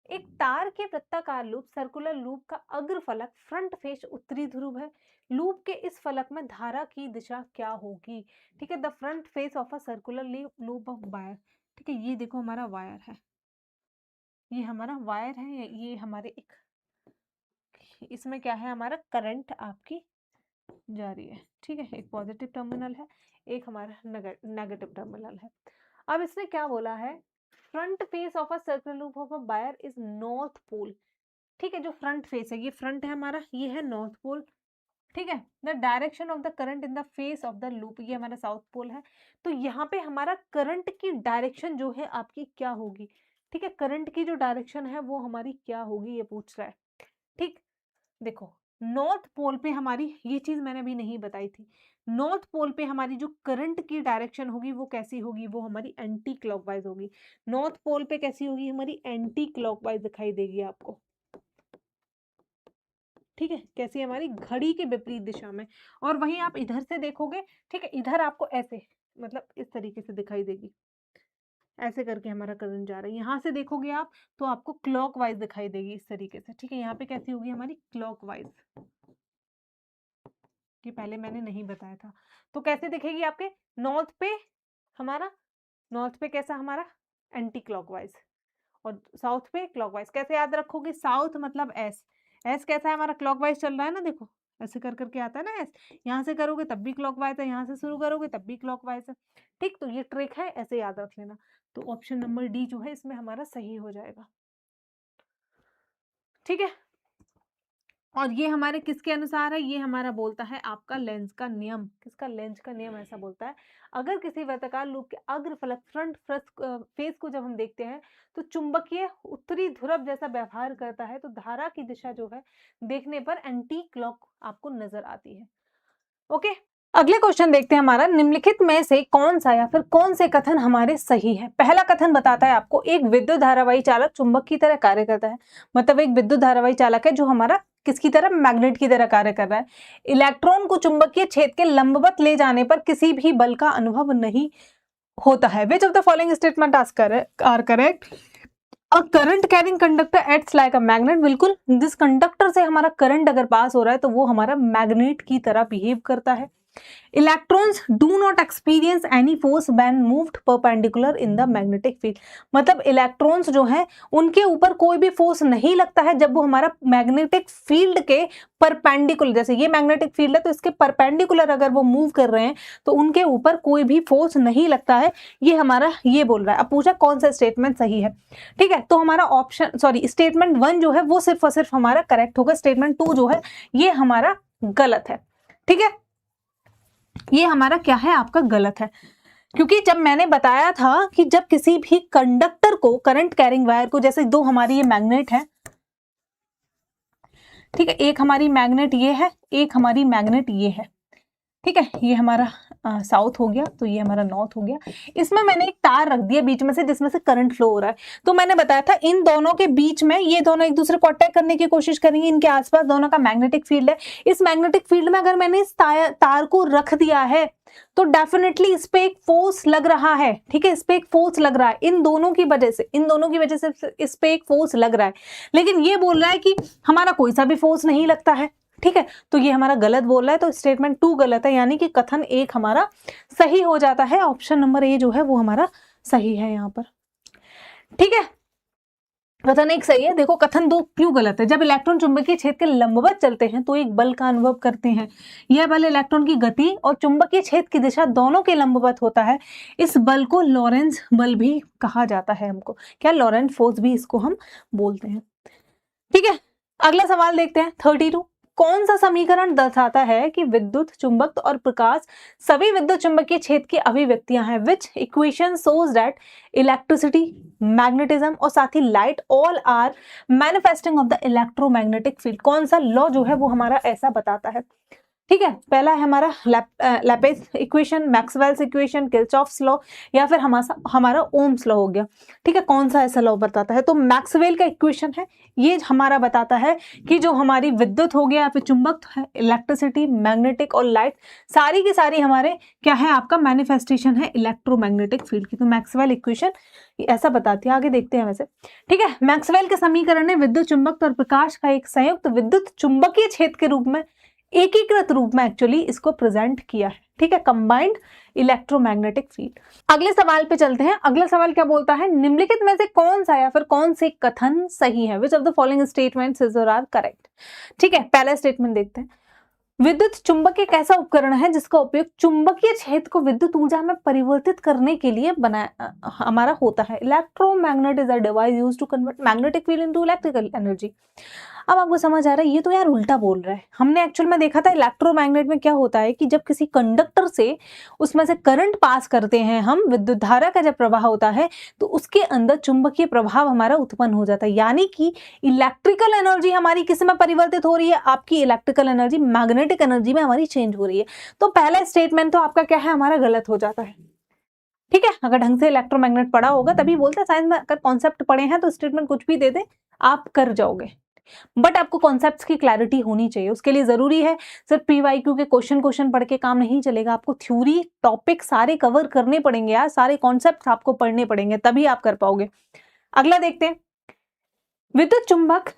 [SPEAKER 1] एक तार के वृत्ताकार लूप सर्कुलर लूप का अग्र फलक फ्रंट फेस उत्तरी ध्रुव है। लूप के इस फलक में धारा की दिशा क्या होगी। ठीक है, the front face of a circular loop of wire. ठीक है, ये देखो हमारा वायर है, ये हमारा वायर है, ये हमारे एक इसमें क्या है, हमारा करंट आपकी जा रही है। ठीक है, एक पॉजिटिव टर्मिनल है, एक हमारा नेगेटिव टर्मिनल है। अब इसने क्या बोला है, front face of a circular loop of a wire is north pole. ठीक है, जो फ्रंट फेस है, ये फ्रंट है हमारा, ये है नॉर्थ पोल। ठीक है, the direction of the current in the face of the loop, ये हमारा साउथ पोल है। तो यहाँ पे हमारा करंट की डायरेक्शन जो है आपकी क्या होगी। ठीक है, करंट की जो डायरेक्शन है वो हमारी क्या होगी, ये पूछ रहा है। ठीक, देखो नॉर्थ पोल पे हमारी, ये चीज मैंने अभी नहीं बताई थी, नॉर्थ पोल पे हमारी जो करंट की डायरेक्शन होगी वो कैसी होगी, वो हमारी एंटी क्लॉकवाइज होगी। नॉर्थ पोल पे कैसी होगी, हमारी एंटी क्लॉकवाइज दिखाई देगी आपको। ठीक है, कैसी, हमारी घड़ी के विपरीत दिशा में। और वहीं आप इधर से देखोगे, ठीक है, इधर आपको ऐसे मतलब इस तरीके से दिखाई देगी, ऐसे करके हमारा करंट जा रहा है। यहाँ से देखोगे आप तो आपको क्लॉकवाइज दिखाई देगी इस तरीके से। ठीक है, यहाँ पे कैसी होगी हमारी क्लॉकवाइज, कि पहले मैंने नहीं बताया था। तो कैसे दिखेगी आपके नॉर्थ पे, हमारा नॉर्थ पे कैसा, हमारा एंटी क्लॉकवाइज, और साउथ पे क्लॉकवाइज। कैसे याद रखोगे, साउथ मतलब एस, एस कैसा है हमारा, क्लॉकवाइज चल रहा है ना, देखो ऐसे कर करके आता है ना एस, यहाँ से करोगे तब भी क्लॉकवाइज है, यहाँ से शुरू करोगे तब भी क्लॉकवाइज है। ठीक, तो ये ट्रिक है, ऐसे याद रख लेना। तो ऑप्शन नंबर डी जो है इसमें हमारा सही हो जाएगा। ठीक है, और ये हमारे किसके अनुसार है, ये हमारा बोलता है आपका लेंज का नियम। किसका, लेंज का नियम ऐसा बोलता है, अगर किसी वर्ताकार लूप के अग्र फलक फ्रंट फेस को जब हम देखते हैं तो चुंबकीय उत्तरी ध्रुव जैसा व्यवहार करता है, तो धारा की दिशा जो है देखने पर एंटी क्लॉक आपको नजर आती है। ओके, अगले क्वेश्चन देखते हैं हमारा, निम्नलिखित में से कौन सा या फिर कौन से कथन हमारे सही है। पहला कथन बताता है आपको, एक विद्युत धारावाही चालक चुंबक की तरह कार्य करता है। मतलब एक विद्युत धारावाही चालक है जो हमारा किसकी तरह, मैग्नेट की तरह कार्य कर रहा है। इलेक्ट्रॉन को चुंबकीय क्षेत्र के लंबवत ले जाने पर किसी भी बल का अनुभव नहीं होता है। Which of the following statement are correct. A current carrying conductor acts like a magnet, बिल्कुल जिस कंडक्टर से हमारा करंट अगर पास हो रहा है तो वो हमारा मैग्नेट की तरह बिहेव करता है। Electrons do not experience any force when moved perpendicular in the magnetic field. मतलब इलेक्ट्रॉन्स जो हैं उनके ऊपर कोई भी फोर्स नहीं लगता है जब वो हमारा मैग्नेटिक फील्ड के परपेंडिकुलर, जैसे ये मैग्नेटिक फील्ड है तो इसके परपेंडिकुलर अगर वो मूव कर रहे हैं तो उनके ऊपर कोई भी फोर्स नहीं लगता है। ये हमारा ये बोल रहा है। अब पूछा कौन सा स्टेटमेंट सही है, ठीक है, तो हमारा ऑप्शन स्टेटमेंट 1 जो है वो सिर्फ और सिर्फ हमारा करेक्ट होगा। स्टेटमेंट 2 जो है ये हमारा गलत है, ठीक है, ये हमारा क्या है, आपका गलत है। क्योंकि जब मैंने बताया था कि जब किसी भी कंडक्टर को, करंट कैरिंग वायर को, जैसे दो हमारी ये मैग्नेट है, ठीक है, एक हमारी मैग्नेट ये है, एक हमारी मैग्नेट ये है, ठीक है, ये हमारा साउथ हो गया तो ये हमारा नॉर्थ हो गया। इसमें मैंने एक तार रख दिया बीच में से जिसमें से करंट फ्लो हो रहा है। तो मैंने बताया था इन दोनों के बीच में ये दोनों एक दूसरे को अटैक करने की कोशिश करेंगे, इनके आसपास दोनों का मैग्नेटिक फील्ड है। इस मैग्नेटिक फील्ड में अगर मैंने इस तार को रख दिया है तो डेफिनेटली इस पे एक फोर्स लग रहा है, ठीक है, इस पे एक फोर्स लग रहा है, इन दोनों की वजह से इस पे एक फोर्स लग रहा है। लेकिन ये बोल रहा है कि हमारा कोई सा भी फोर्स नहीं लगता है, ठीक है, तो ये हमारा गलत बोल रहा है। तो स्टेटमेंट 2 गलत है, यानी कि कथन 1 हमारा सही हो जाता है। ऑप्शन नंबर ए जो है वो हमारा सही है यहाँ पर, ठीक है। कथन 1 सही है। देखो कथन 2 क्यों गलत है। जब इलेक्ट्रॉन चुंबकीय क्षेत्र के लंबवत चलते हैं तो एक बल का अनुभव करते हैं। यह बल इलेक्ट्रॉन की गति और चुंबकीय क्षेत्र की दिशा दोनों के लंबवत होता है। इस बल को लॉरेंस बल भी कहा जाता है। हमको क्या, लॉरेंस फोर्स भी इसको हम बोलते हैं, ठीक है। अगला सवाल देखते हैं 32। कौन सा समीकरण दर्शाता है कि विद्युत, चुंबक और प्रकाश सभी विद्युत चुंबकीय क्षेत्र की अभिव्यक्तियां हैं। Which equation shows that electricity, magnetism और साथ ही light all are manifesting of the electromagnetic field. कौन सा लॉ जो है वो हमारा ऐसा बताता है, ठीक है। पहला है हमारा Laplace equation, Maxwell's equation, Kirchhoff's law या फिर हमारा ओम्स लॉ हो गया, ठीक है। कौन सा ऐसा लॉ बताता है, तो मैक्सवेल का इक्वेशन है, ये हमारा बताता है कि जो हमारी विद्युत हो गया या फिर चुंबक है, इलेक्ट्रिसिटी, मैग्नेटिक और लाइट सारी की सारी हमारे क्या है, आपका मैनिफेस्टेशन है इलेक्ट्रोमैग्नेटिक फील्ड की। तो मैक्सवेल इक्वेशन ऐसा बताती है। आगे देखते हैं वैसे, ठीक है। मैक्सवेल के समीकरण ने विद्युत, चुंबक और प्रकाश का एक संयुक्त विद्युत चुंबकीय क्षेत्र के रूप में, एकीकृत रूप में एक्चुअली इसको प्रेजेंट किया है, ठीक है, कंबाइंड इलेक्ट्रोमैग्नेटिक फील्ड। अगले सवाल पे चलते हैं। अगला सवाल क्या बोलता है, निम्नलिखित में से कौन सा या फिर कौन से कथन सही है। Which of the following statements is और आर करेक्ट, ठीक है। पहला स्टेटमेंट देखते हैं। विद्युत चुंबक एक ऐसा उपकरण है जिसका उपयोग चुंबकीय क्षेत्र को विद्युत ऊर्जा में परिवर्तित करने के लिए हमारा होता है। Electromagnet is a device used to convert magnetic field into electrical energy. अब आपको समझ आ रहा है, ये तो यार उल्टा बोल रहा है। हमने एक्चुअल में देखा था इलेक्ट्रोमैग्नेट में क्या होता है कि जब किसी कंडक्टर से उसमें से करंट पास करते हैं हम, विद्युत धारा का जब प्रवाह होता है तो उसके अंदर चुंबकीय प्रभाव हमारा उत्पन्न हो जाता है। यानी कि इलेक्ट्रिकल एनर्जी हमारी किस में परिवर्तित हो रही है, आपकी इलेक्ट्रिकल एनर्जी मैग्नेटिक एनर्जी में हमारी चेंज हो रही है। तो पहला स्टेटमेंट तो आपका क्या है, हमारा गलत हो जाता है, ठीक है। अगर ढंग से इलेक्ट्रोमैग्नेट पढ़ा होगा तभी बोलते हैं, साइंस में अगर कॉन्सेप्ट पढ़े हैं तो स्टेटमेंट कुछ भी दे दे आप कर जाओगे, बट आपको कॉन्सेप्ट्स की क्लैरिटी होनी चाहिए। उसके लिए जरूरी है सिर्फ पीवाईक्यू के क्वेश्चन पढ़ के काम नहीं चलेगा। आपको थ्योरी टॉपिक सारे कवर करने पड़ेंगे यार, सारे कॉन्सेप्ट्स आपको पढ़ने पड़ेंगे तभी आप कर पाओगे। अगला देखते हैं। विद्युत चुंबक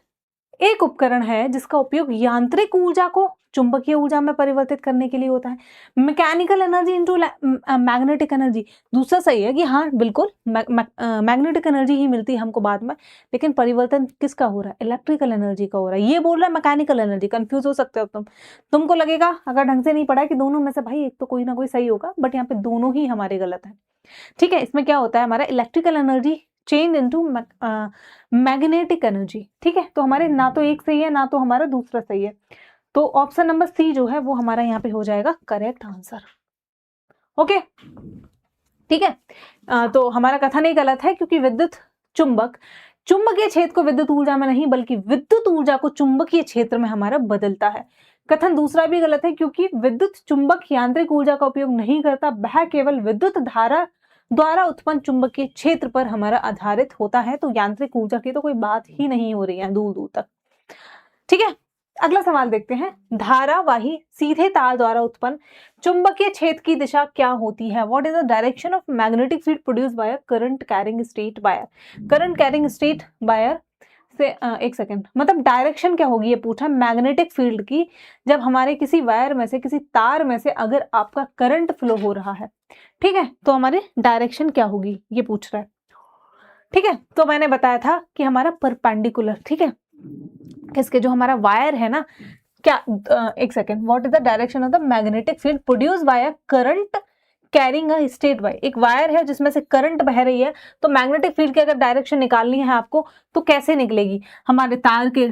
[SPEAKER 1] एक उपकरण है जिसका उपयोग यांत्रिक ऊर्जा को चुंबकीय ऊर्जा में परिवर्तित करने के लिए होता है। Mechanical energy into magnetic energy, दूसरा सही है कि हाँ बिल्कुल मैग्नेटिक एनर्जी ही मिलती है हमको बाद में, लेकिन परिवर्तन किसका हो रहा है, इलेक्ट्रिकल एनर्जी का हो रहा है। ये बोल रहा है मैकेनिकल एनर्जी, कंफ्यूज हो सकते हो तुमको लगेगा अगर ढंग से नहीं पढ़ा कि दोनों में से भाई एक तो कोई ना कोई सही होगा, बट यहाँ पे दोनों ही हमारे गलत है, ठीक है। इसमें क्या होता है, हमारा electrical energy change into magnetic energy, ठीक है। तो हमारे ना तो एक सही है ना तो हमारा दूसरा सही है। तो ऑप्शन नंबर सी जो है वो हमारा यहाँ पे हो जाएगा करेक्ट आंसर, ओके, ठीक है। तो हमारा कथन ही गलत है क्योंकि विद्युत चुंबक चुंबकीय क्षेत्र को विद्युत ऊर्जा में नहीं बल्कि विद्युत ऊर्जा को चुंबकीय क्षेत्र में हमारा बदलता है। कथन दूसरा भी गलत है क्योंकि विद्युत चुंबक यांत्रिक ऊर्जा का उपयोग नहीं करता, वह केवल विद्युत धारा द्वारा उत्पन्न चुंबकीय क्षेत्र पर हमारा आधारित होता है। तो यांत्रिक ऊर्जा की तो कोई बात ही नहीं हो रही है दूर दूर तक, ठीक है। अगला सवाल देखते हैं। धारावाही सीधे तार द्वारा उत्पन्न चुंबकीय क्षेत्र की दिशा क्या होती है। What is the direction of magnetic field produced by a current carrying straight wire. Current carrying straight wire से एक सेकेंड, मतलब डायरेक्शन क्या होगी ये पूछा मैग्नेटिक फील्ड की, जब हमारे किसी वायर में से, किसी तार में से अगर आपका करंट फ्लो हो रहा है, ठीक है, तो हमारी डायरेक्शन क्या होगी ये पूछ रहा है। ठीक है, तो मैंने बताया था कि हमारा परपेंडिकुलर, ठीक है, किसके, जो हमारा वायर है ना, क्या एक second, what is the direction of the magnetic field produce by a current carrying a state wire. एक वायर है जिसमें से करंट बह रही है, तो मैग्नेटिक फील्ड की अगर डायरेक्शन निकालनी है आपको तो कैसे निकलेगी, हमारे तार के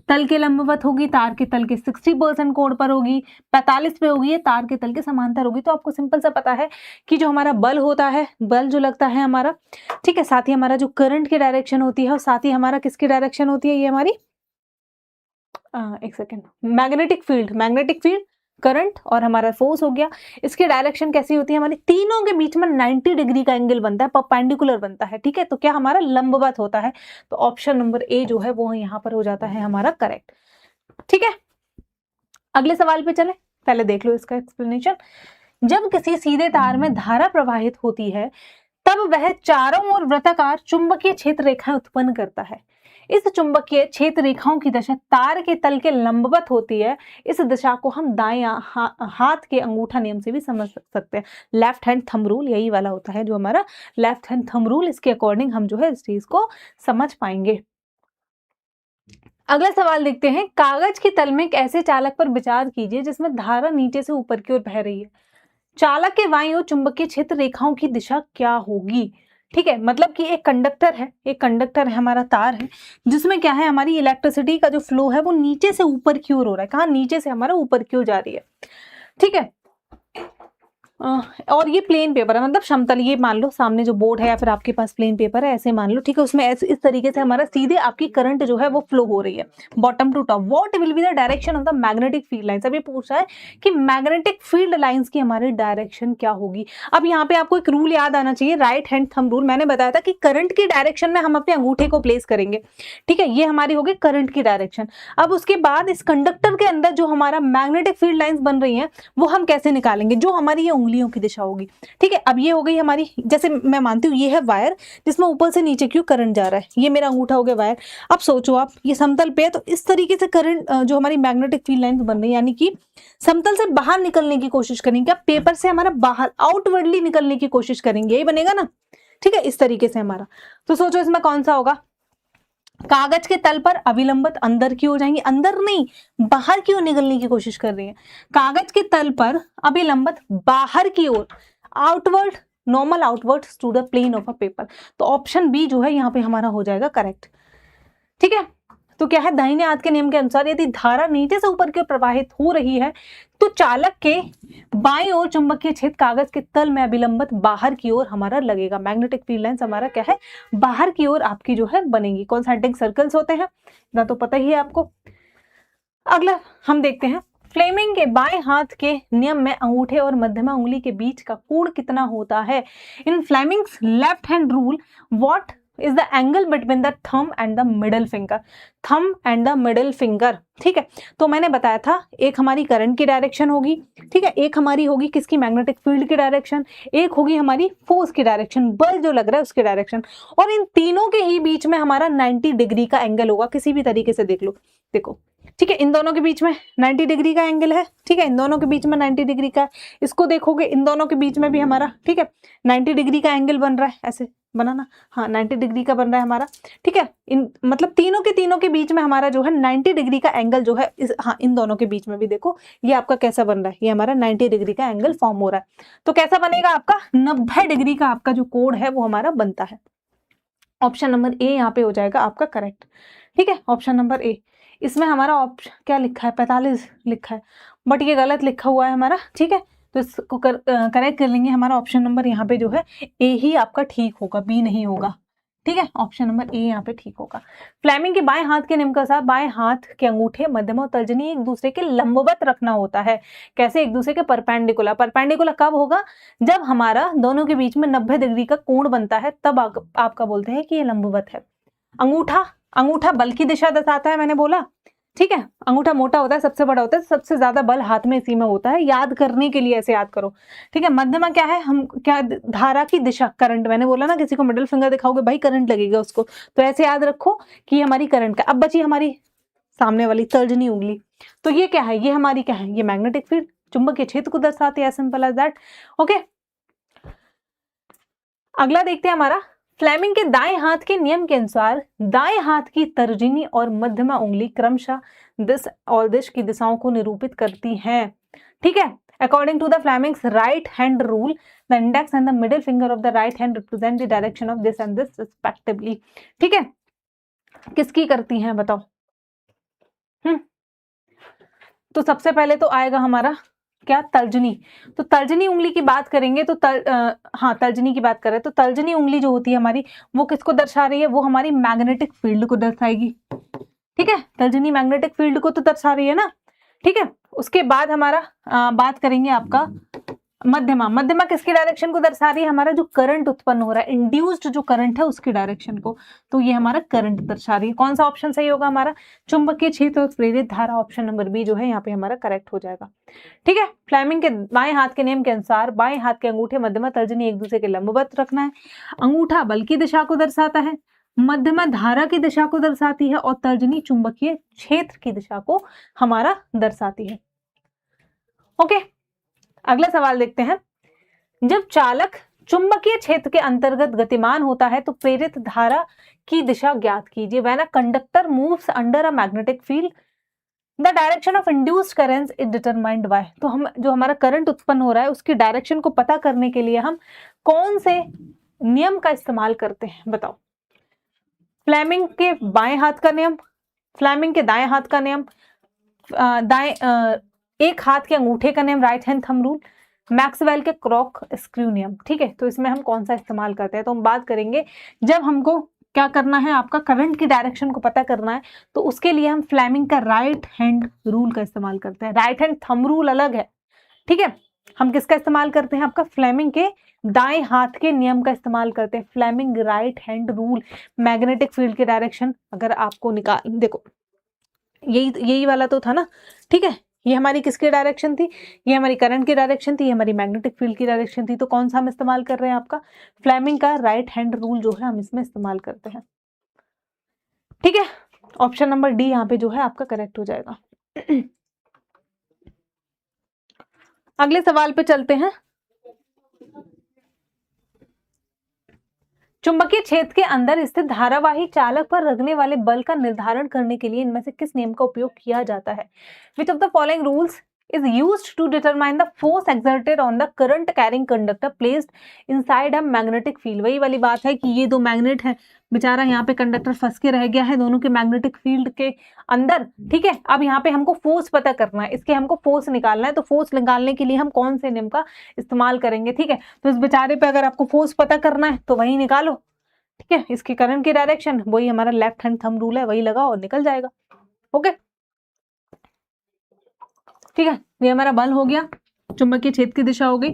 [SPEAKER 1] तल के लंबवत होगी, तार के तल के 60% कोण पर होगी, 45 पे होगी, ये तार के तल के समांतर होगी। तो आपको सिंपल सा पता है कि जो हमारा बल होता है, बल जो लगता है हमारा, ठीक है, साथ ही हमारा जो करंट की डायरेक्शन होती है और साथ ही हमारा किसकी डायरेक्शन होती है, ये हमारी एक सेकेंड, मैग्नेटिक फील्ड, करंट और हमारा फोर्स हो गया, इसकी डायरेक्शन कैसी होती है, हमारी तीनों के बीच में 90 डिग्री का एंगल बनता है, परपेंडिकुलर बनता है, ठीक है, तो क्या हमारा लंबवत होता है। तो ऑप्शन नंबर ए जो है वो यहाँ पर हो जाता है हमारा करेक्ट। ठीक है, अगले सवाल पे चले, पहले देख लो इसका एक्सप्लेनेशन। जब किसी सीधे तार में धारा प्रवाहित होती है तब वह चारों ओर वृत्ताकार चुंबकीय क्षेत्र रेखाएं उत्पन्न करता है। इस चुंबकीय क्षेत्र रेखाओं की दशा तार के तल के लंबवत होती है। इस दिशा को हम दाएं हाथ के अंगूठा नियम से भी समझ सकते हैं। लेफ्ट हैंड थंब रूल यही वाला होता है जो हमारा लेफ्ट हैंड थंब रूल, इसके अकॉर्डिंग हम जो है इस चीज को समझ पाएंगे। अगला सवाल देखते हैं। कागज की तल में एक ऐसे चालक पर विचार कीजिए जिसमें धारा नीचे से ऊपर की ओर बह रही है। चालक के बाईं ओर चुंबकीय क्षेत्र रेखाओं की दिशा क्या होगी। ठीक है, मतलब कि एक कंडक्टर है, हमारा तार है, जिसमें क्या है, हमारी इलेक्ट्रिसिटी का जो फ्लो है वो नीचे से ऊपर की ओर हो रहा है। कहाँ, नीचे से हमारा ऊपर की ओर जा रही है। ठीक है, और ये प्लेन पेपर है, मतलब समतल, ये मान लो सामने जो बोर्ड है या फिर आपके पास प्लेन पेपर है, ऐसे मान लो, ठीक है, उसमें ऐसे इस तरीके से हमारा सीधे आपकी करंट जो है वो फ्लो हो रही है bottom to top. What will be the direction of the magnetic field lines. अब ये पूछ रहा है कि मैग्नेटिक फील्ड लाइंस की हमारी डायरेक्शन क्या होगी। अब यहाँ पे आपको एक रूल याद आना चाहिए, राइट हैंड थंब रूल। मैंने बताया था कि करंट की डायरेक्शन में हम अपने अंगूठे को प्लेस करेंगे। ठीक है, ये हमारी होगी करंट की डायरेक्शन। अब उसके बाद इस कंडक्टर के अंदर जो हमारा मैग्नेटिक फील्ड लाइंस बन रही है वो हम कैसे निकालेंगे, जो हमारी ये उंगलियों की दिशा होगी। ठीक है, अब ये हो गई हमारी, जैसे मैं मानती हूँ ये है वायर जिसमें ऊपर से नीचे क्यों करंट जा रहा है, ये मेरा अंगूठा हो गया वायर। अब सोचो आप, ये समतल पे है तो इस तरीके से करंट जो हमारी मैग्नेटिक फील्ड लाइंस बन रही है, यानी कि समतल से बाहर निकलने की कोशिश करेंगे, आप पेपर से हमारा बाहर आउटवर्डली निकलने की कोशिश करेंगे, यही बनेगा ना। ठीक है, इस तरीके से हमारा, तो सोचो इसमें कौन सा होगा। कागज के तल पर अविलंबित अंदर की ओर जाएंगी, अंदर नहीं बाहर की ओर निकलने की कोशिश कर रही है। कागज के तल पर अविलंबित बाहर की ओर, outward, normal outward to the plane of a paper. तो ऑप्शन बी जो है यहाँ पे हमारा हो जाएगा करेक्ट। ठीक है, तो क्या है, दाहिने हाथ के नियम के अनुसार यदि धारा नीचे से ऊपर की ओर प्रवाहित हो रही है तो चालक के बाईं ओर चुंबकीय क्षेत्र कागज के तल में अभिलंबित बाहर की ओर हमारा लगेगा। मैग्नेटिक फील्ड लाइंस हमारा क्या है, बाहर की ओर आपकी जो है बनेगी। कॉन्सेंट्रिक सर्कल्स होते हैं ना, तो पता ही है आपको। अगला हम देखते हैं, फ्लेमिंग के बाएं हाथ के नियम में अंगूठे और मध्यमा उंगली के बीच का कोण कितना होता है। In Fleming's left hand rule what is the angle between the thumb and the middle finger, thumb and the middle finger. ठीक है, तो मैंने बताया था एक हमारी करंट की डायरेक्शन होगी, ठीक है, एक हमारी होगी किसकी, मैग्नेटिक फील्ड की डायरेक्शन, एक होगी हमारी फोर्स की डायरेक्शन, बल जो लग रहा है उसकी डायरेक्शन, और इन तीनों के ही बीच में हमारा 90 डिग्री का एंगल होगा। किसी भी तरीके से देख लो, देखो, ठीक है, इन दोनों के बीच में 90 डिग्री का एंगल है। ठीक है, इन दोनों के बीच में 90 डिग्री का है। इसको देखोगे, इन दोनों के बीच में भी हमारा, ठीक है, 90 डिग्री का एंगल बन रहा है, ऐसे बनाना, हाँ 90 डिग्री का बन रहा है हमारा। ठीक है, इन मतलब तीनों के बीच में हमारा जो है 90 डिग्री का एंगल जो है हाँ इन दोनों के बीच में भी देखो ये आपका कैसा बन रहा है, ये हमारा 90 डिग्री का एंगल फॉर्म हो रहा है। तो कैसा बनेगा आपका, 90 डिग्री का आपका जो कोण है वो हमारा बनता है। ऑप्शन नंबर ए यहाँ पे हो जाएगा आपका करेक्ट। ठीक है, ऑप्शन नंबर ए। इसमें हमारा ऑप्शन क्या लिखा है, 45 लिखा है, बट ये गलत लिखा हुआ है हमारा। ठीक है, तो इसको करेक्ट कर लेंगे। हमारा ऑप्शन नंबर यहाँ पे जो है ए ही आपका ठीक होगा, बी नहीं होगा। ठीक है, ऑप्शन नंबर ए यहाँ पे ठीक होगा। फ्लेमिंग के बाएं हाथ के नियम के अनुसार बाएं हाथ के अंगूठे मध्यमा और तर्जनी एक दूसरे के लंबवत रखना होता है। कैसे, एक दूसरे के परपेंडिकुलर। परपेंडिकुलर कब होगा, जब हमारा दोनों के बीच में 90 डिग्री का कोण बनता है, तब आपका बोलते हैं कि ये लंबवत है। अंगूठा बल की दिशा दर्शाता है, मैंने बोला। ठीक है, अंगूठा मोटा होता है, सबसे बड़ा होता है, सबसे ज्यादा बल हाथ में इसी में होता है, याद करने के लिए ऐसे याद करो। ठीक है, मध्यमा क्या है, हम क्या, धारा की दिशा, करंट, मैंने बोला ना किसी को मिडिल फिंगर दिखाओगे भाई करंट लगेगा उसको, तो ऐसे याद रखो कि हमारी करंट का। अब बची हमारी सामने वाली तर्जनी उंगली, तो ये क्या है, ये हमारी क्या है, ये मैग्नेटिक फील्ड, चुंबकीय क्षेत्र को दर्शाती है, सिंपल एज दैट। ओके, अगला देखते हैं हमारा, फ्लेमिंग के दाएं हाथ के नियम के अनुसार दाएं हाथ की तर्जनी और मध्यमा उंगली क्रमशः दिस और दिश की दिशाओं को निरूपित करती हैं। ठीक है, according to the Fleming's right hand rule, the index and the middle finger of the right hand represent the direction of this and this respectively. ठीक है, किसकी करती हैं बताओ। तो सबसे पहले तो आएगा हमारा क्या, तर्जनी। तो तर्जनी उंगली की बात करेंगे तो हाँ तर्जनी की बात करें तो तर्जनी उंगली जो होती है हमारी, वो किसको दर्शा रही है, वो हमारी मैग्नेटिक फील्ड को दर्शाएगी। ठीक है, तर्जनी मैग्नेटिक फील्ड को तो दर्शा रही है ना। ठीक है, उसके बाद हमारा बात करेंगे आपका मध्यमा। मध्यमा किसकी डायरेक्शन को दर्शा रही है, हमारा जो करंट उत्पन्न हो रहा है, इंड्यूस्ड जो करंट है उसकी डायरेक्शन को, तो ये हमारा करंट दर्शा रही है। कौन सा ऑप्शन सही होगा हमारा, चुंबकीय क्षेत्र और प्रेरित धारा, ऑप्शन नंबर बी जो है यहाँ पे हमारा करेक्ट हो जाएगा। ठीक है, फ्लेमिंग के बाएं हाथ के नियम के अनुसार बाएं हाथ के अंगूठे मध्यमा तर्जनी एक दूसरे के लंबवत रखना है। अंगूठा बल की दिशा को दर्शाता है, मध्यमा धारा की दिशा को दर्शाती है और तर्जनी चुंबकीय क्षेत्र की दिशा को हमारा दर्शाती है। ओके, अगला सवाल देखते हैं, जब चालक चुंबकीय क्षेत्र के अंतर्गत गतिमान होता है तो प्रेरित धारा की दिशा ज्ञात कीजिए। When a conductor moves under a magnetic field the direction of induced current is determined by. तो हम जो हमारा करंट उत्पन्न हो रहा है उसकी डायरेक्शन को पता करने के लिए हम कौन से नियम का इस्तेमाल करते हैं बताओ। फ्लेमिंग के बाएं हाथ का नियम, फ्लेमिंग के दाएं हाथ का नियम, एक हाथ के अंगूठे का नियम, right hand thumb rule, Maxwell के क्रॉक स्क्रू नियम। ठीक है, तो इसमें हम कौन सा इस्तेमाल करते हैं, तो हम बात करेंगे जब हमको क्या करना है, आपका करंट की डायरेक्शन को पता करना है, तो उसके लिए हम फ्लेमिंग का राइट हैंड रूल का इस्तेमाल करते हैं। राइट हैंड थंब रूल अलग है। ठीक है, हम किसका इस्तेमाल करते हैं, आपका फ्लेमिंग के दाएं हाथ के नियम का इस्तेमाल करते हैं, Fleming right hand rule. Magnetic field की डायरेक्शन अगर आपको निकाल, देखो यही वाला तो था ना। ठीक है, ये हमारी किसकी डायरेक्शन थी, ये हमारी करंट की डायरेक्शन थी, ये हमारी मैग्नेटिक फील्ड की डायरेक्शन थी, तो कौन सा हम इस्तेमाल कर रहे हैं, आपका फ्लेमिंग का राइट हैंड रूल जो है हम इसमें इस्तेमाल करते हैं। ठीक है, ऑप्शन नंबर डी यहाँ पे जो है आपका करेक्ट हो जाएगा। अगले सवाल पे चलते हैं, चुंबकीय क्षेत्र के अंदर स्थित धारावाही चालक पर लगने वाले बल का निर्धारण करने के लिए इनमें से किस नियम का उपयोग किया जाता है। Which of the following rules is used to determine the force exerted on the current carrying conductor placed inside a magnetic field। वही वाली बात है कि ये दो मैग्नेट है, बेचारा यहाँ पे कंडक्टर फंस के रह गया है दोनों के मैग्नेटिक फील्ड के अंदर। ठीक है, अब यहाँ पे हमको फोर्स पता करना है, इसके हमको फोर्स निकालना है, तो फोर्स निकालने के लिए हम कौन से नियम का इस्तेमाल करेंगे। ठीक है, तो इस बेचारे पे अगर आपको फोर्स पता करना है तो वही निकालो। ठीक है, इसकी करंट की डायरेक्शन वही हमारा लेफ्ट हैंड थंब रूल है, वही लगाओ और निकल जाएगा। ओके, ठीक है, ये हमारा बल हो गया, चुंबकीय क्षेत्र की दिशा हो गई,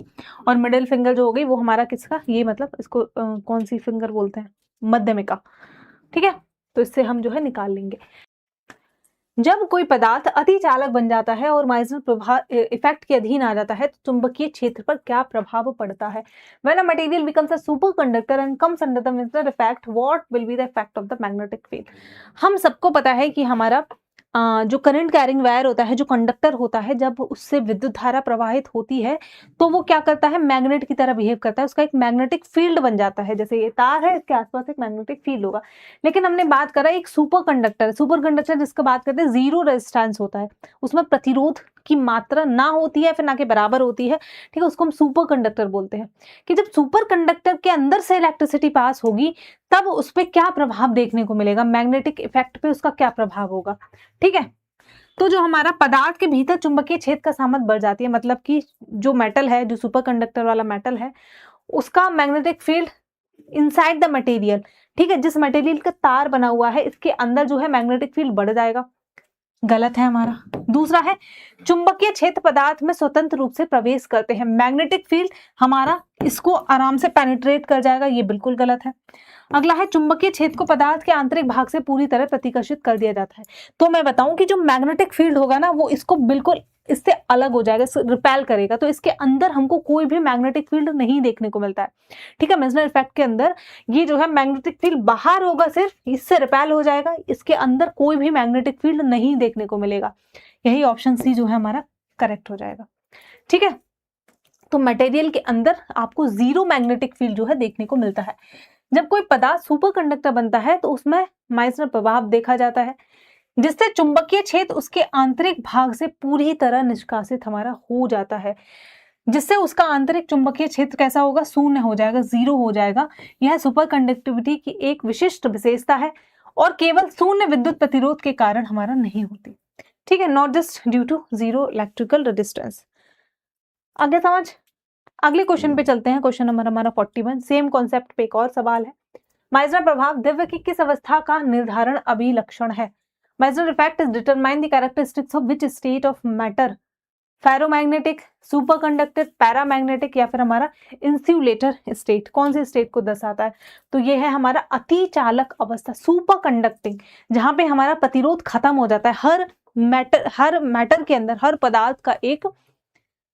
[SPEAKER 1] और मिडिल फिंगर जो हो गई वो हमारा किसका, ये मतलब इसको कौन सी फिंगर बोलते हैं, मध्यमिका। ठीक है, तो इससे हम जो है निकाल लेंगे। जब कोई पदार्थ अति चालक बन जाता है और माइजनर प्रभाव इफेक्ट के अधीन आ जाता है तो चुंबकीय क्षेत्र पर क्या प्रभाव पड़ता है। When a material becomes a superconductor and comes under the Meissner effect, what will be the effect of the magnetic field? हम सबको पता है कि हमारा जो करंट कैरिंग वायर होता है, जो कंडक्टर होता है, जब उससे विद्युत धारा प्रवाहित होती है तो वो क्या करता है, मैग्नेट की तरह बिहेव करता है, उसका एक मैग्नेटिक फील्ड बन जाता है। जैसे ये तार है, इसके आसपास एक मैग्नेटिक फील्ड होगा। लेकिन हमने बात करा एक सुपर कंडक्टर जिसका बात करते हैं जीरो रेजिस्टेंस होता है, उसमें प्रतिरोध की मात्रा ना होती है, फिर ना के बराबर होती है। ठीक है, उसको हम सुपर कंडक्टर बोलते हैं। कि जब सुपर कंडक्टर के अंदर से इलेक्ट्रिसिटी पास होगी तब उस पर क्या प्रभाव देखने को मिलेगा, मैग्नेटिक इफेक्ट पे उसका क्या प्रभाव होगा। ठीक है, तो जो हमारा पदार्थ के भीतर चुंबकीय क्षेत्र का सामर्थ्य बढ़ जाती है, मतलब कि जो मेटल है, जो सुपर कंडक्टर वाला मेटल है, उसका magnetic field inside the material, ठीक है, जिस मटेरियल का तार बना हुआ है इसके अंदर जो है मैग्नेटिक फील्ड बढ़ जाएगा। गलत है हमारा। दूसरा है चुंबकीय क्षेत्र पदार्थ में स्वतंत्र रूप से प्रवेश करते हैं, मैग्नेटिक फील्ड हमारा इसको आराम से पेनिट्रेट कर जाएगा, ये बिल्कुल गलत है। अगला है चुंबकीय क्षेत्र को पदार्थ के आंतरिक भाग से पूरी तरह प्रतिकर्षित कर दिया जाता है। तो मैं बताऊं कि जो मैग्नेटिक फील्ड होगा ना वो इसको बिल्कुल इससे अलग हो जाएगा, रिपेल करेगा, तो इसके अंदर हमको कोई भी मैग्नेटिक फील्ड नहीं देखने को मिलता है। ठीक है, मेसनर इफेक्ट के अंदर ये जो है मैग्नेटिक फील्ड बाहर होगा, सिर्फ इससे रिपेल हो जाएगा, इसके अंदर कोई भी मैग्नेटिक फील्ड नहीं देखने को मिलेगा। यही ऑप्शन सी जो है हमारा करेक्ट हो जाएगा। ठीक है, तो मटेरियल के अंदर आपको जीरो मैग्नेटिक फील्ड जो है देखने को मिलता है। जब कोई पदार्थ सुपर कंडक्टर बनता है तो उसमें माइसनर प्रभाव देखा जाता है, जिससे चुंबकीय क्षेत्र उसके आंतरिक भाग से पूरी तरह निष्कासित हमारा हो जाता है, जिससे उसका आंतरिक चुंबकीय क्षेत्र कैसा होगा, शून्य हो जाएगा, जीरो हो जाएगा। यह सुपर कंडक्टिविटी की एक विशिष्ट विशेषता है और केवल शून्य विद्युत प्रतिरोध के कारण हमारा नहीं होती। ठीक है, not just due to zero electrical resistance. आगे समझ, अगले क्वेश्चन पे चलते हैं। क्वेश्चन नंबर हमारा 41, सेम कॉन्सेप्ट पे एक और सवाल है। माइसनर प्रभाव द्रव्य की किस अवस्था का निर्धारण अभिलक्षण है? Meissner effect is determine the characteristics of which state of matter, ferromagnetic, superconductor, paramagnetic या फिर हमारा इंसुलेटर स्टेट। कौन से स्टेट को दर्शाता है? तो ये है हमारा अतिचालक अवस्था, सुपर कंडक्टिंग, जहां पे हमारा प्रतिरोध खत्म हो जाता है। हर मैटर के अंदर, हर पदार्थ का एक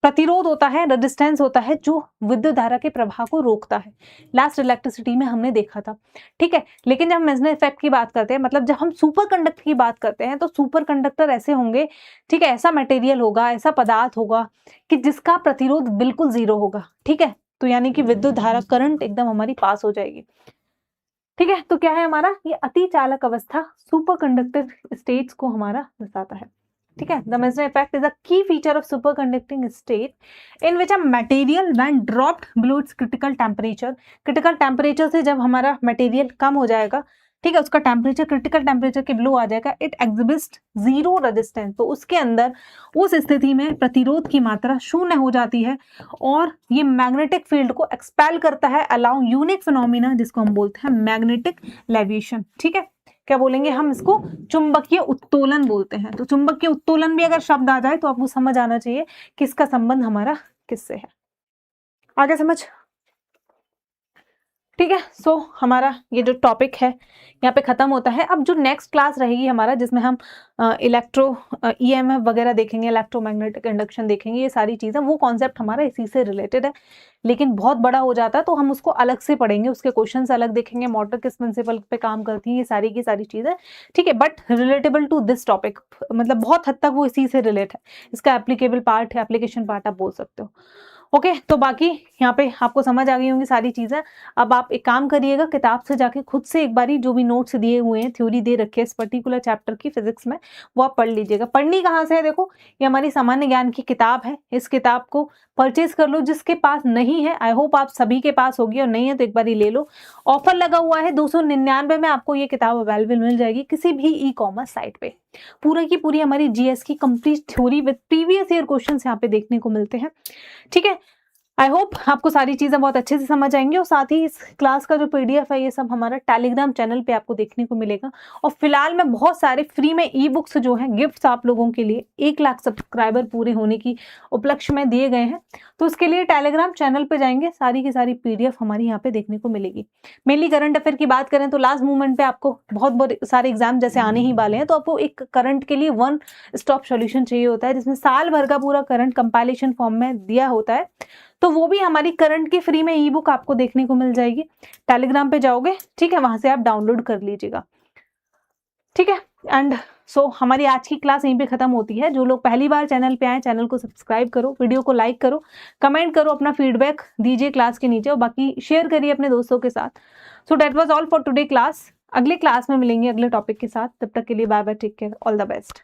[SPEAKER 1] प्रतिरोध होता है, रेजिस्टेंस होता है, जो विद्युत धारा के प्रवाह को रोकता है। लास्ट इलेक्ट्रिसिटी में हमने देखा था। ठीक है, लेकिन जब हम मेसनर इफेक्ट की बात करते हैं, मतलब जब हम सुपर कंडक्टर की बात करते हैं, तो सुपर कंडक्टर ऐसे होंगे, ठीक है, ऐसा मटेरियल होगा, ऐसा पदार्थ होगा कि जिसका प्रतिरोध बिल्कुल जीरो होगा। ठीक है, तो यानी कि विद्युत धारा, करंट एकदम हमारी पास हो जाएगी। ठीक है, तो क्या है हमारा ये अतिचालक अवस्था, सुपर कंडक्टर स्टेट्स को हमारा दर्शाता है। ठीक है, the Meissner effect is a key feature of superconducting state in which a material when dropped below its critical temperature. Critical temperature से जब हमारा मटेरियल कम हो जाएगा, ठीक है, उसका टेम्परेचर क्रिटिकल टेम्परेचर के बिलो आ जाएगा, इट एग्जिबिट्स जीरो रेजिस्टेंस। तो उसके अंदर उस स्थिति में प्रतिरोध की मात्रा शून्य हो जाती है और ये मैग्नेटिक फील्ड को एक्सपेल करता है, अलाउ यूनिक फिनोमिना, जिसको हम बोलते हैं मैग्नेटिक लेविएशन। ठीक है, क्या बोलेंगे हम इसको? चुंबकीय उत्तोलन बोलते हैं। तो चुंबकीय उत्तोलन भी अगर शब्द आ जाए तो आपको समझ आना चाहिए किसका संबंध हमारा किससे है। आगे समझ। ठीक है, सो हमारा ये जो टॉपिक है यहाँ पे खत्म होता है। अब जो नेक्स्ट क्लास रहेगी हमारा, जिसमें हम EMF वगैरह देखेंगे, इलेक्ट्रोमैग्नेटिक इंडक्शन देखेंगे, ये सारी चीजें, वो कॉन्सेप्ट हमारा इसी से रिलेटेड है, लेकिन बहुत बड़ा हो जाता है तो हम उसको अलग से पढ़ेंगे, उसके क्वेश्चंस अलग देखेंगे, मोटर किस प्रिंसिपल पे काम करती है, ये सारी की सारी चीजें। ठीक है, but relatable to this topic, मतलब बहुत हद तक वो इसी से रिलेट है, इसका एप्लीकेबल पार्ट है, एप्लीकेशन पार्ट आप बोल सकते हो। ओके, तो बाकी यहाँ पे आपको समझ आ गई होंगी सारी चीजें। अब आप एक काम करिएगा, किताब से जाके खुद से एक बारी जो भी नोट्स दिए हुए हैं, थ्योरी दे रखी है इस पर्टिकुलर चैप्टर की फिजिक्स में, वो आप पढ़ लीजिएगा। पढ़नी कहाँ से है? देखो, ये हमारी सामान्य ज्ञान की किताब है, इस किताब को परचेज कर लो। जिसके पास नहीं है, आई होप आप सभी के पास होगी, और नहीं है तो एक बारी ले लो। ऑफर लगा हुआ है, 299 में आपको ये किताब अवेलेबल मिल जाएगी किसी भी ई-कॉमर्स साइट पे। पूरा की पूरी हमारी GS की complete theory with previous year question यहाँ पे देखने को मिलते हैं। ठीक है, आई होप आपको सारी चीज़ें बहुत अच्छे से समझ आएंगी, और साथ ही इस क्लास का जो PDF है ये सब हमारा टेलीग्राम चैनल पे आपको देखने को मिलेगा। और फिलहाल में बहुत सारे फ्री में ई-बुक्स जो हैं, गिफ्ट्स आप लोगों के लिए 1 लाख सब्सक्राइबर पूरे होने की उपलक्ष्य में दिए गए हैं। तो उसके लिए टेलीग्राम चैनल पे जाएंगे, सारी की सारी PDF हमारी यहाँ पे देखने को मिलेगी। मेनली करंट अफेयर की बात करें तो लास्ट मोमेंट पे आपको बहुत सारे एग्जाम जैसे आने ही वाले हैं, तो आपको एक करंट के लिए 1 स्टॉप सोल्यूशन चाहिए होता है, जिसमें साल भर का पूरा करंट कंपाइलेशन फॉर्म में दिया होता है। तो वो भी हमारी करंट की फ्री में ई-बुक आपको देखने को मिल जाएगी। टेलीग्राम पे जाओगे, ठीक है, वहां से आप डाउनलोड कर लीजिएगा। ठीक है, एंड सो हमारी आज की क्लास यहीं पे खत्म होती है। जो लोग पहली बार चैनल पे आए, चैनल को सब्सक्राइब करो, वीडियो को लाइक करो, कमेंट करो, अपना फीडबैक दीजिए क्लास के नीचे, और बाकी शेयर करिए अपने दोस्तों के साथ। So that was all for today class. अगले क्लास में मिलेंगे अगले टॉपिक के साथ, तब तक के लिए bye bye, take care, all the best.